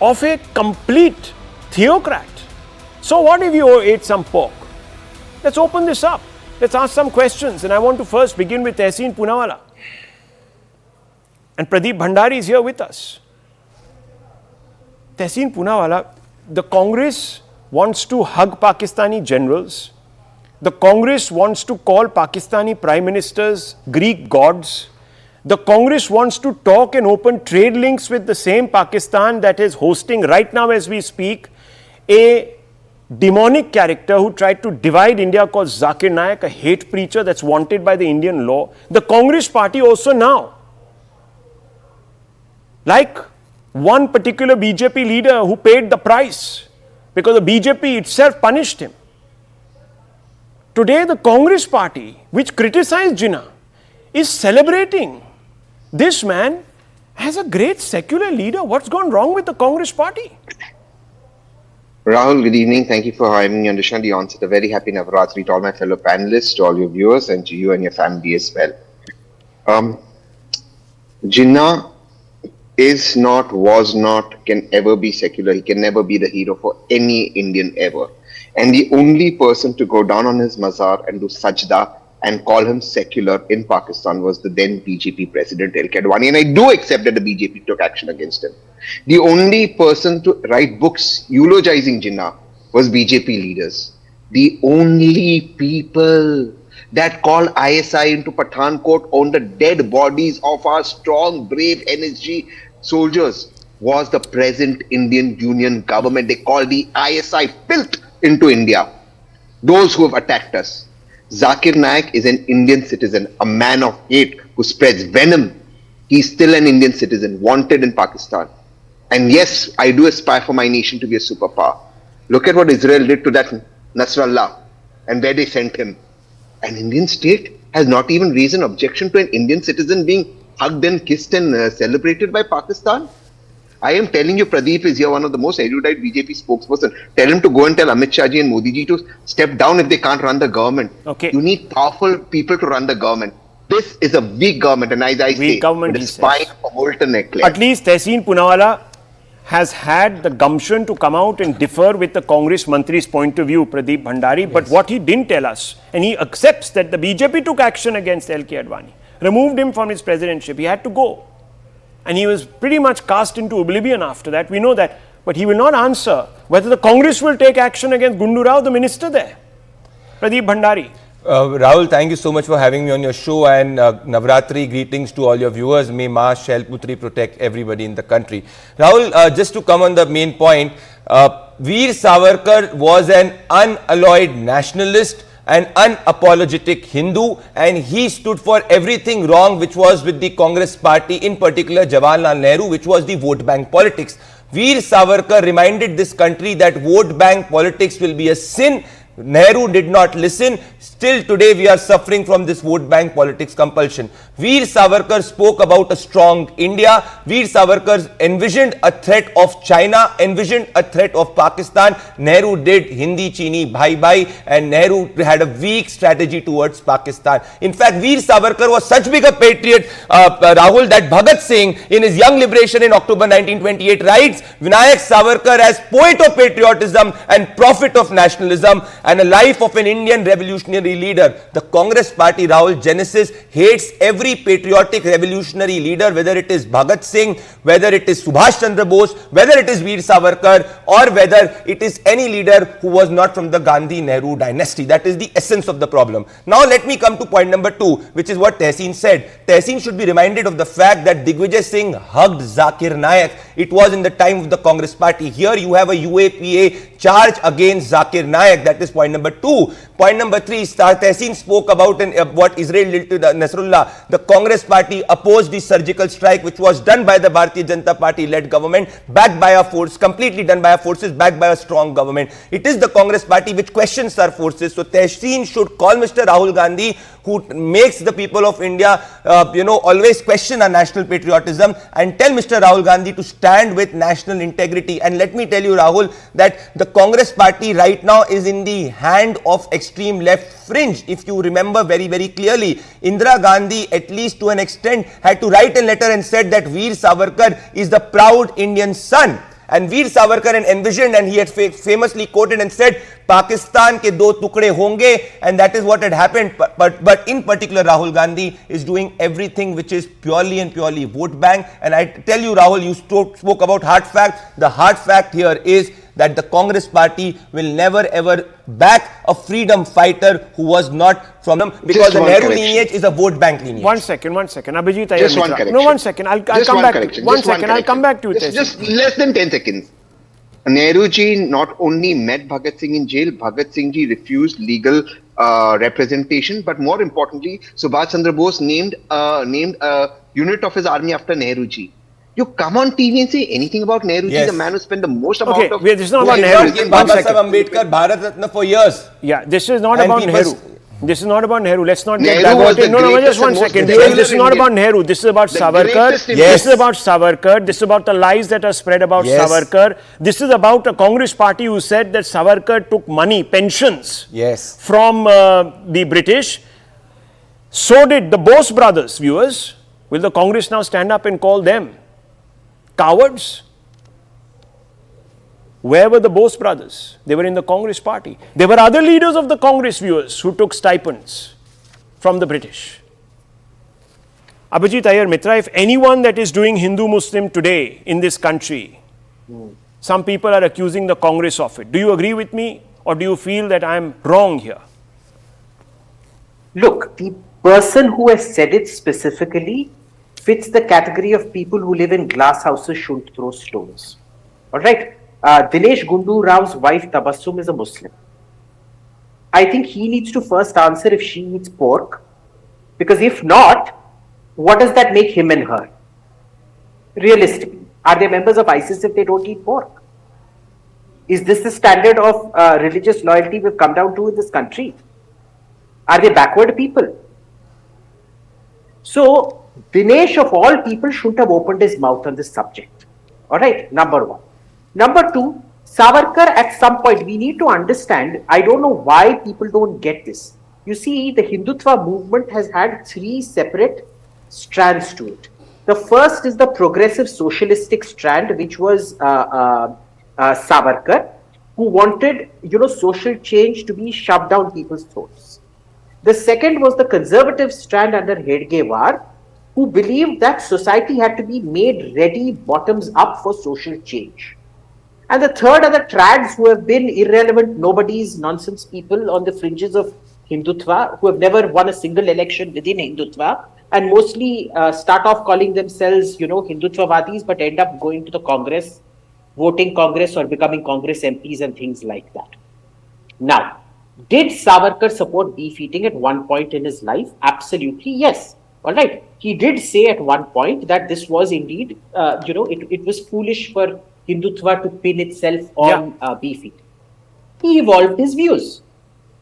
S1: of a complete theocrat. So what if you ate some pork? Let's open this up. Let's ask some questions. And I want to first begin with Tehseen Poonawalla. And Pradeep Bhandari is here with us. Tehseen Poonawalla, the Congress wants to hug Pakistani generals. The Congress wants to call Pakistani prime ministers Greek gods. The Congress wants to talk and open trade links with the same Pakistan that is hosting right now as we speak a demonic character who tried to divide India called Zakir Naik, a hate preacher that's wanted by the Indian law. The Congress party also now, like one particular BJP leader who paid the price because the BJP itself punished him. Today the Congress party, which criticized Jinnah, is celebrating this man as a great secular leader. What's gone wrong with the Congress party?
S6: Rahul, good evening. Thank you for having me on the show. The onset a very happy Navaratri to all my fellow panelists, to all your viewers, and to you and your family as well. Jinnah is not, was not, can ever be secular. He can never be the hero for any Indian ever. And the only person to go down on his mazar and do sajda and call him secular in Pakistan was the then BJP president L.K. Advani. And I do accept that the BJP took action against him. The only person to write books eulogizing Jinnah was BJP leaders. The only people that called ISI into Pathankot on the dead bodies of our strong, brave NSG soldiers was the present Indian Union government. They called the ISI filth into India. Those who have attacked us. Zakir Naik is an Indian citizen, a man of hate who spreads venom. He's still an Indian citizen, wanted in Pakistan. And yes, I do aspire for my nation to be a superpower. Look at what Israel did to that Nasrallah and where they sent him. An Indian state has not even raised an objection to an Indian citizen being hugged and kissed and celebrated by Pakistan. I am telling you, Pradeep is here, one of the most erudite BJP spokesperson. Tell him to go and tell Amit Shah ji and Modi ji to step down if they can't run the government.
S1: Okay.
S6: You need powerful people to run the government. This is a weak government, and as I say, the spine of a molten necklace.
S1: At least Tehseen Poonawalla has had the gumption to come out and differ with the Congress Mantri's point of view, Pradeep Bhandari. Yes. But what he didn't tell us, and he accepts that the BJP took action against L.K. Advani, removed him from his presidentship. He had to go. And he was pretty much cast into oblivion after that. We know that. But he will not answer whether the Congress will take action against Gundu Rao, the minister there. Pradeep Bhandari.
S7: Rahul, thank you so much for having me on your show, and Navratri greetings to all your viewers. May Ma Shailputri protect everybody in the country. Rahul, just to come on the main point, Veer Savarkar was an unalloyed nationalist, an unapologetic Hindu, and he stood for everything wrong which was with the Congress party, in particular Jawaharlal Nehru, which was the vote bank politics. Veer Savarkar reminded this country that vote bank politics will be a sin. Nehru did not listen. Still today we are suffering from this vote bank politics compulsion. Veer Savarkar spoke about a strong India. Veer Savarkar envisioned a threat of China, envisioned a threat of Pakistan. Nehru did Hindi Chini bhai bhai, and Nehru had a weak strategy towards Pakistan. In fact, Veer Savarkar was such big a patriot, Rahul, that Bhagat Singh in his Young Liberation in October 1928 writes Vinayak Savarkar as poet of patriotism and prophet of nationalism and a life of an Indian revolutionary leader. The Congress party, Rahul, genesis, hates every patriotic revolutionary leader, whether it is Bhagat Singh, whether it is Subhash Chandra Bose, whether it is Veer Savarkar, or whether it is any leader who was not from the Gandhi-Nehru dynasty. That is the essence of the problem. Now let me come to point number 2, which is what Tehseen said. Tehseen should be reminded of the fact that Digvijay Singh hugged Zakir Naik. It was in the time of the Congress party. Here you have a UAPA charge against Zakir Naik, that is is point number 2. Point number 3, Tehseen spoke about what Israel did to the Nasrullah. The Congress party opposed the surgical strike which was done by the Bharatiya Janata Party led government, backed by a force, completely done by our forces, backed by a strong government. It is the Congress party which questions our forces. So Tehseen should call Mr. Rahul Gandhi, who makes the people of India, always question our national patriotism, and tell Mr. Rahul Gandhi to stand with national integrity. And let me tell you, Rahul, that the Congress party right now is in the hand of extreme left fringe. If you remember very, very clearly, Indira Gandhi, at least to an extent, had to write a letter and said that Veer Savarkar is the proud Indian son. And Veer Savarkar envisioned, and he had famously quoted and said, Pakistan ke do tukde honge, and that is what had happened. But in particular, Rahul Gandhi is doing everything which is purely and purely vote bank. And I tell you, Rahul, you spoke about hard fact. The hard fact here is that the Congress party will never ever back a freedom fighter who was not from them, because the Nehru lineage is a vote bank lineage.
S1: One second. Abhijit,
S6: Just one correction.
S1: No, 1 second. I'll come back. I'll come back to it.
S6: Just less than 10 seconds. Nehru ji not only met Bhagat Singh in jail, Bhagat Singh ji refused legal representation, but more importantly, Subhash Chandra Bose named a unit of his army after Nehru ji. You come on TV and say anything about Nehru ji, the man who spent the most amount of...
S1: this is not about Nehru.
S7: Baba Saheb Ambedkar, Bharat Ratna for years.
S1: Yeah, this is not about Nehru. This is not about Nehru. Let's not get
S6: Nehru was
S1: diverted.
S6: the
S1: No, just
S6: greatest
S1: one
S6: and most
S1: second.
S6: intelligent
S1: This is not
S6: Indian.
S1: about Nehru. This is about
S6: The
S1: Savarkar.
S6: greatest
S1: This is about Savarkar. This is about the lies that are spread about Savarkar. This is about a Congress party who said that Savarkar took money, pensions, from the British. So did the Bose brothers, viewers. Will the Congress now stand up and call them cowards? Where were the Bose brothers? They were in the Congress party. There were other leaders of the Congress, viewers, who took stipends from the British. Abhijit Iyer Mitra, if anyone that is doing Hindu-Muslim today in this country, some people are accusing the Congress of it. Do you agree with me, or do you feel that I am wrong here?
S5: Look, the person who has said it specifically fits the category of people who live in glass houses shouldn't throw stones. All right. Dinesh Gundu Rao's wife Tabassum is a Muslim. I think he needs to first answer if she eats pork, because if not, what does that make him and her? Realistically, are they members of ISIS if they don't eat pork? Is this the standard of religious loyalty we've come down to in this country? Are they backward people? So, Dinesh of all people shouldn't have opened his mouth on this subject. All right, number one. Number two, Savarkar, at some point, we need to understand, I don't know why people don't get this. You see, the Hindutva movement has had 3 separate strands to it. The first is the progressive socialistic strand, which was Savarkar, who wanted, social change to be shoved down people's throats. The second was the conservative strand under Hedgewar, who believed that society had to be made ready bottoms up for social change. And the third are the trads who have been irrelevant nobodies, nonsense people on the fringes of Hindutva, who have never won a single election within Hindutva, and mostly start off calling themselves, Hindutvavadis, but end up going to the Congress, voting Congress or becoming Congress MPs and things like that. Now, did Savarkar support beef eating at one point in his life? Absolutely, yes. All right. He did say at one point that this was indeed, it was foolish for Hindutva to pin itself on beef eating. He evolved his views.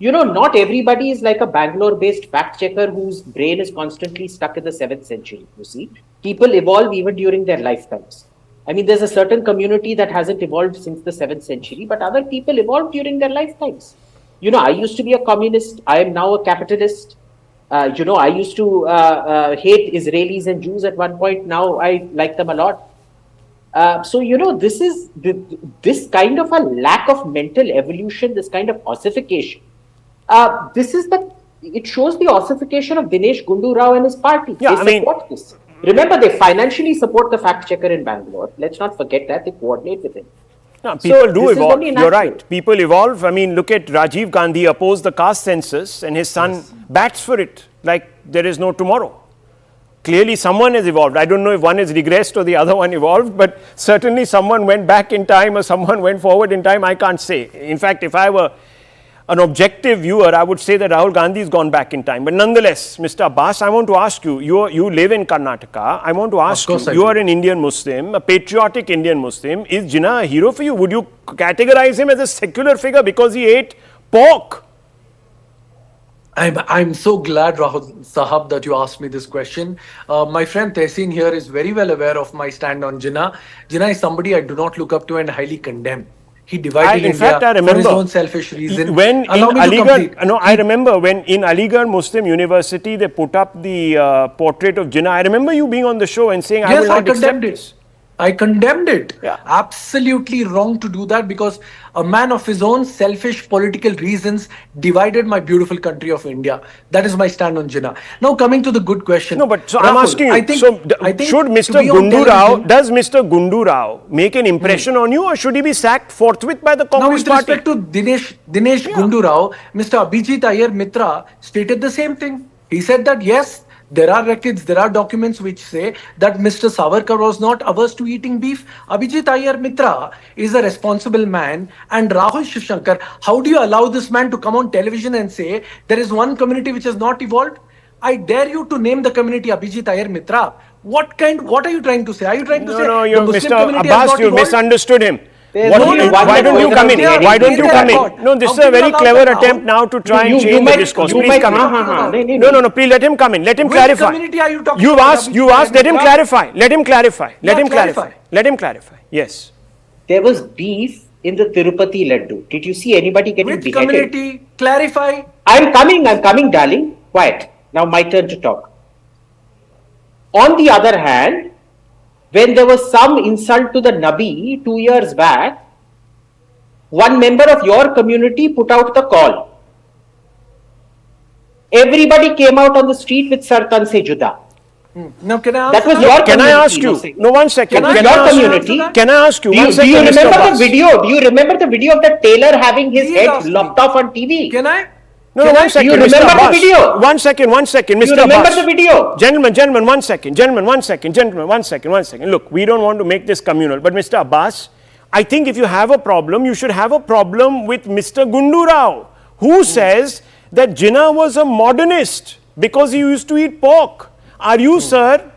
S5: Not everybody is like a Bangalore-based fact checker whose brain is constantly stuck in the 7th century, you see. People evolve even during their lifetimes. I mean, there's a certain community that hasn't evolved since the 7th century, but other people evolve during their lifetimes. I used to be a communist. I am now a capitalist. I used to hate Israelis and Jews at one point. Now I like them a lot. This is this kind of a lack of mental evolution, this kind of ossification. It shows the ossification of Dinesh Gundu Rao and his party. They support this. Remember, they financially support the fact checker in Bangalore. Let's not forget that. They coordinate with him.
S1: No, people do evolve. You're right. People evolve. I mean, look at Rajiv Gandhi opposed the caste census and his son bats for it like there is no tomorrow. Clearly, someone has evolved. I don't know if one has regressed or the other one evolved, but certainly someone went back in time or someone went forward in time. I can't say. In fact, if I were an objective viewer, I would say that Rahul Gandhi has gone back in time. But nonetheless, Mr. Abbas, I want to ask you, you live in Karnataka. I want to ask you, you are an Indian Muslim, a patriotic Indian Muslim. Is Jinnah a hero for you? Would you categorize him as a secular figure because he ate pork?
S8: I'm so glad, Rahul Sahab, that you asked me this question. My friend Tehseen here is very well aware of my stand on Jinnah. Jinnah is somebody I do not look up to and highly condemn. He divided India for his own selfish reason.
S1: When in Aligarh, no, I remember when in Aligarh Muslim University they put up the portrait of Jinnah. I remember you being on the show and saying, I will not accept this.
S8: I condemned it.
S1: Yeah.
S8: Absolutely wrong to do that because a man of his own selfish political reasons divided my beautiful country of India. That is my stand on Jinnah. Now coming to the good question.
S1: No, but so
S8: Rahul,
S1: I'm asking you,
S8: I think
S1: should Mr. Gundu Rao, does Mr. Gundu Rao make an impression on you or should he be sacked forthwith by the Congress Party?
S8: Now with respect to Dinesh Gundu Rao, Mr. Abhijit Iyer Mitra stated the same thing. He said that yes, there are records, there are documents which say that Mr. Savarkar was not averse to eating beef. Abhijit Iyer Mitra is a responsible man. And Rahul Shivshankar, how do you allow this man to come on television and say there is one community which has not evolved? I dare you to name the community Abhijit Iyer Mitra. What are you trying to say? Are you trying to say
S1: No,
S8: the Muslim
S1: Mr.
S8: community has
S1: Abbas,
S8: not
S1: you
S8: evolved?
S1: misunderstood him.
S8: Why
S1: don't you come in? Why don't you come in? No, this is a very clever attempt now to try and change the discourse. Please come in. No, please let him come in. Let him clarify.
S8: Community are you talking
S1: You
S8: about?
S1: asked, let him clarify. Let him clarify. Let him clarify. Yes.
S5: There was beef in the Tirupati Laddu. Did you see anybody getting
S8: Which
S5: beheaded?
S8: community? Clarify.
S5: I'm coming, darling. Quiet. Now my turn to talk. On the other hand, when there was some insult to the Nabi 2 years back, one member of your community put out the call. Everybody came out on the street with Sartan Se Juda.
S8: Now can I ask
S5: That was
S8: you?
S5: your
S1: Can I
S5: community,
S1: ask you?
S5: no,
S1: No, one second.
S8: Can I
S1: Can
S8: ask
S1: I ask
S8: you?
S5: community?
S1: Can I ask you?
S5: Do
S1: One
S5: you
S1: second, Mr.
S5: remember the
S1: Abbas.
S5: video? Do you remember the video of the tailor having his
S8: Please
S5: head
S8: ask me.
S5: lopped off on TV?
S8: Can I?
S1: No,
S8: Can
S1: one
S8: I-
S1: second,
S5: You
S1: Mr.
S5: remember the
S1: Abbas.
S5: video?
S1: One second, Mr.
S5: You remember
S1: Abbas.
S5: the video?
S1: Gentlemen, one second. Gentlemen, one second. Look, we don't want to make this communal, but Mr. Abbas, I think if you have a problem, you should have a problem with Mr. Gundu Rao, who says that Jinnah was a modernist because he used to eat pork. Are you, sir,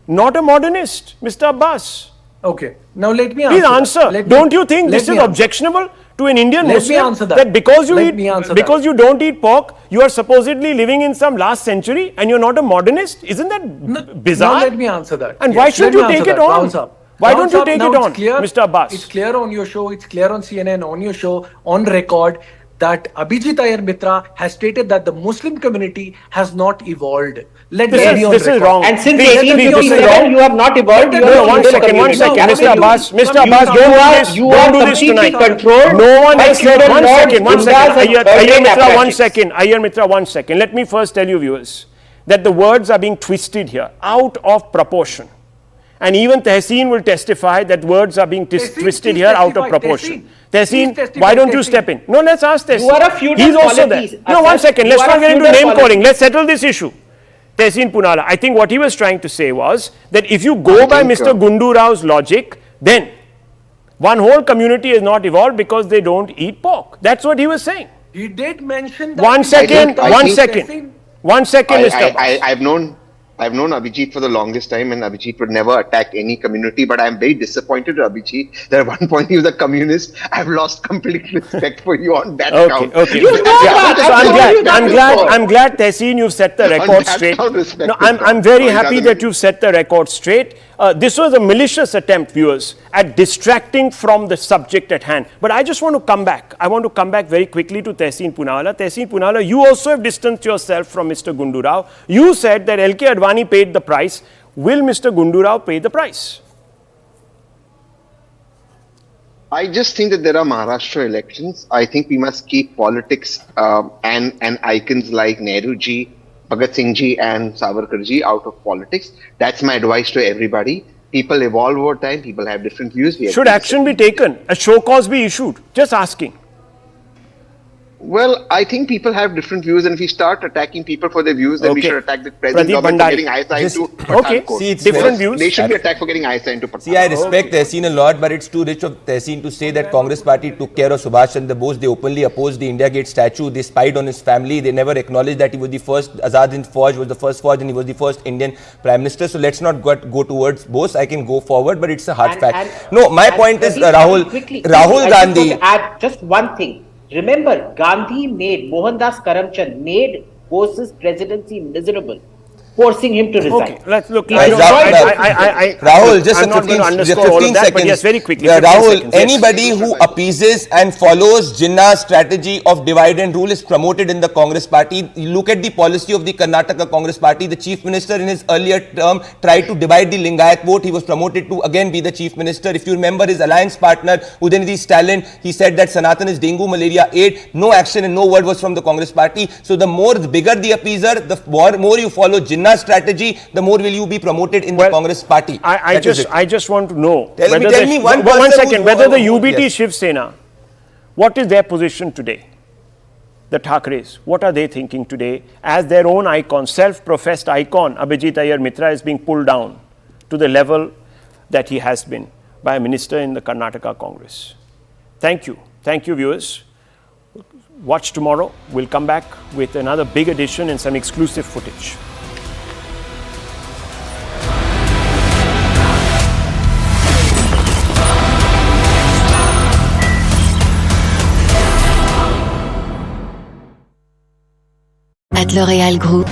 S1: not a modernist, Mr. Abbas?
S8: Okay. Now let me
S1: Please
S8: answer.
S1: answer. Don't you think this is objectionable to an Indian
S8: Let me
S1: Muslim
S8: answer that.
S1: because you
S8: Let me answer
S1: because you don't eat pork, you are supposedly living in some last century and you're not a modernist? Isn't that bizarre?
S8: Now let me answer that.
S1: And why should
S8: let
S1: you
S8: me
S1: take
S8: answer
S1: it
S8: that.
S1: on?
S8: Rounds up.
S1: Why
S8: Rounds
S1: don't you
S8: up.
S1: take
S8: Now
S1: it
S8: it's
S1: on,
S8: clear,
S1: Mr. Abbas?
S8: It's clear on your show, it's clear on CNN, on your show, on record, that Abhijit Iyer Mitra has stated that the Muslim community has not evolved. Let
S1: This
S8: that
S1: is-
S8: be on
S1: this is
S8: record.
S1: wrong.
S5: And since
S1: Please, this is
S5: 1857,
S1: wrong.
S5: you have not evolved. You
S8: No,
S5: are a
S1: One
S5: feudal
S1: second,
S5: community.
S1: Mr. Abbas, Mr. Abbas,
S5: You
S1: don't
S5: are-
S1: do this.
S5: you
S1: Don't
S5: are
S1: do this
S5: completely
S1: tonight.
S5: controlled
S1: No one
S5: by
S1: has said.
S5: feudal
S1: One
S5: lords,
S1: second.
S5: gundas and
S1: Ayyar
S5: third-rate
S1: Mitra, one
S5: apparatus.
S1: second. Ayyar Mitra, 1 second. Let me first tell you, viewers, that the words are being twisted here out of proportion. And even Tehseen will testify that words are being
S8: Tehseen,
S1: twisted
S8: please
S1: here out of
S8: testify.
S1: proportion.
S8: Tehseen,
S1: Tehseen,
S8: please testify,
S1: why don't you
S8: Tehseen.
S1: step in? No, let's ask Tehseen.
S5: You are a feudal
S1: He's also there.
S5: polity.
S1: No, 1 second.
S5: You
S1: Let's
S5: are
S1: not
S5: a
S1: get into
S5: feudal
S1: name
S5: polity.
S1: calling. Let's settle this issue. Tehseen Punala, I think what he was trying to say was that if you go by Mr. Gundu Rao's logic, then one whole community is not evolved because they don't eat pork. That's what he was saying.
S8: He did mention that.
S1: 1 second,
S6: I
S1: one
S6: think-
S1: second. 1 second, Mr. Abbas.
S6: I've known Abhijit for the longest time, and Abhijit would never attack any community. But I'm very disappointed with Abhijit that at one point he was a communist. I've lost complete respect for you on that count.
S1: Okay.
S5: You know that.
S1: So
S5: I've told you that before.
S1: I'm glad, Tehseen, you've set the record
S6: that
S1: straight.
S6: count, respect
S1: No,
S6: is
S1: I'm
S6: wrong.
S1: very
S6: No, it
S1: happy
S6: doesn't
S1: that
S6: mean-
S1: you've set the record straight. This was a malicious attempt, viewers, at distracting from the subject at hand. But I just want to come back. I want to come back very quickly to Tehseen Punala. Tehseen Punala, you also have distanced yourself from Mr. Gundu Rao. You said that LK Advani paid the price. Will Mr. Gundu Rao pay the price?
S6: I just think that there are Maharashtra elections. I think we must keep politics and icons like Nehruji, Bhagat Singh ji and Savarkar ji out of politics. That's my advice to everybody. People evolve over time. People have different views.
S1: Should action be taken? A show cause be issued? Just asking.
S6: Well, I think people have different views, and if we start attacking people for their views, then we
S1: Okay.
S6: should attack the present
S1: Pradeep
S6: government
S1: Bhandari.
S6: for getting ISI
S7: Just-
S6: into
S1: Okay.
S6: Pathankot.
S7: See, it's
S1: different
S7: very-
S1: views.
S6: They should be attacked for getting ISI into Pathankot.
S7: See, I respect Tehseen a lot, but it's too rich of Tehseen to say that Congress party took care of Subhash Chandra Bose. They openly opposed the India Gate statue. They spied on his family. They never acknowledged that he was the first, Azad Hind Fauj was the first Fauj, and he was the first Indian Prime Minister. So let's not go towards Bose. I can go forward, but it's a hard fact. No, my point is, Rahul,
S5: quickly,
S7: Rahul
S5: I just
S7: Gandhi.
S5: want to add just one thing. Remember, Gandhi made Mohandas Karamchand made Bose's presidency miserable, forcing him to resign.
S1: Okay, let's look.
S5: He
S1: I-
S5: destroyed
S7: Rahul, just
S1: I'm
S7: a
S1: not going
S7: 15,
S1: to underscore all
S7: 15
S1: of that,
S7: seconds.
S1: but yes, very quickly.
S7: Yeah,
S1: 15
S7: Rahul,
S1: seconds, yes.
S7: anybody who appeases and follows Jinnah's strategy of divide and rule is promoted in the Congress party. You look at the policy of the Karnataka Congress party. The chief minister in his earlier term tried to divide the Lingayat vote. He was promoted to again be the chief minister. If you remember his alliance partner, Udaynidhi Stalin, he said that Sanatan is dengue, malaria, AIDS. No action and no word was from the Congress party. So the bigger the appeaser, the more you follow Jinnah's strategy, the more will you be promoted in the
S1: Well,
S7: Congress party.
S1: I just want to know
S7: Tell me
S1: whether
S7: one
S1: one
S7: person
S1: second,
S7: who's
S1: whether the
S7: more-
S1: UBT
S7: yes.
S1: Shiv Sena, what is their position today? The Thakres, what are they thinking today as their own icon, self-professed icon, Abhijit Iyer Mitra is being pulled down to the level that he has been by a minister in the Karnataka Congress. Thank you, viewers. Watch tomorrow. We'll come back with another big edition and some exclusive footage.
S9: At L'Oréal Group,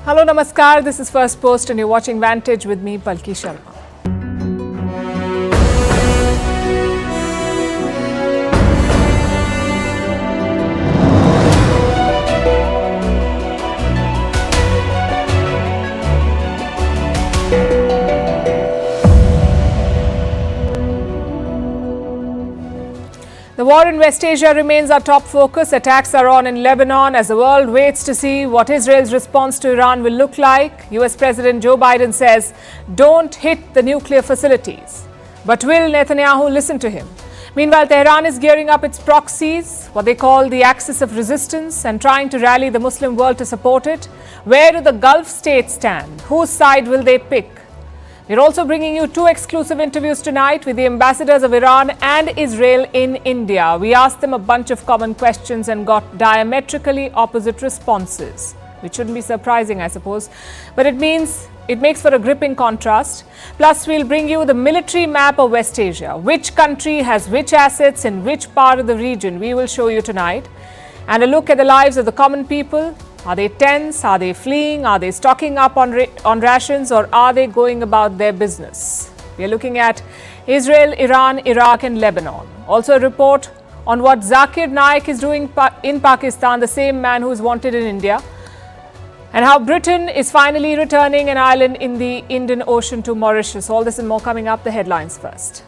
S10: Hello, Namaskar. This is First Post and you're watching Vantage with me, Palki Sharma. The war in West Asia remains our top focus. Attacks are on in Lebanon as the world waits to see what Israel's response to Iran will look like. US President Joe Biden says, don't hit the nuclear facilities. But will Netanyahu listen to him? Meanwhile, Tehran is gearing up its proxies, what they call the axis of resistance, and trying to rally the Muslim world to support it. Where do the Gulf states stand? Whose side will they pick? We're also bringing you two exclusive interviews tonight with the ambassadors of Iran and Israel in India. We asked them a bunch of common questions and got diametrically opposite responses, which shouldn't be surprising, I suppose. But it makes for a gripping contrast. Plus, we'll bring you the military map of West Asia. Which country has which assets in which part of the region? We will show you tonight. And a look at the lives of the common people. Are they tense? Are they fleeing? Are they stocking up on rations, or are they going about their business? We are looking at Israel, Iran, Iraq and Lebanon. Also a report on what Zakir Naik is doing in Pakistan, the same man who is wanted in India. And how Britain is finally returning an island in the Indian Ocean to Mauritius. All this and more coming up. The headlines first.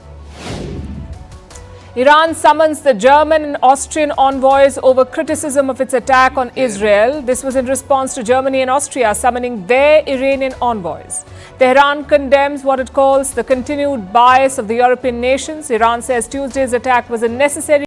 S10: Iran summons the German and Austrian envoys over criticism of its attack on Israel. This was in response to Germany and Austria summoning their Iranian envoys. Tehran condemns what it calls the continued bias of the European nations. Iran says Tuesday's attack was a necessary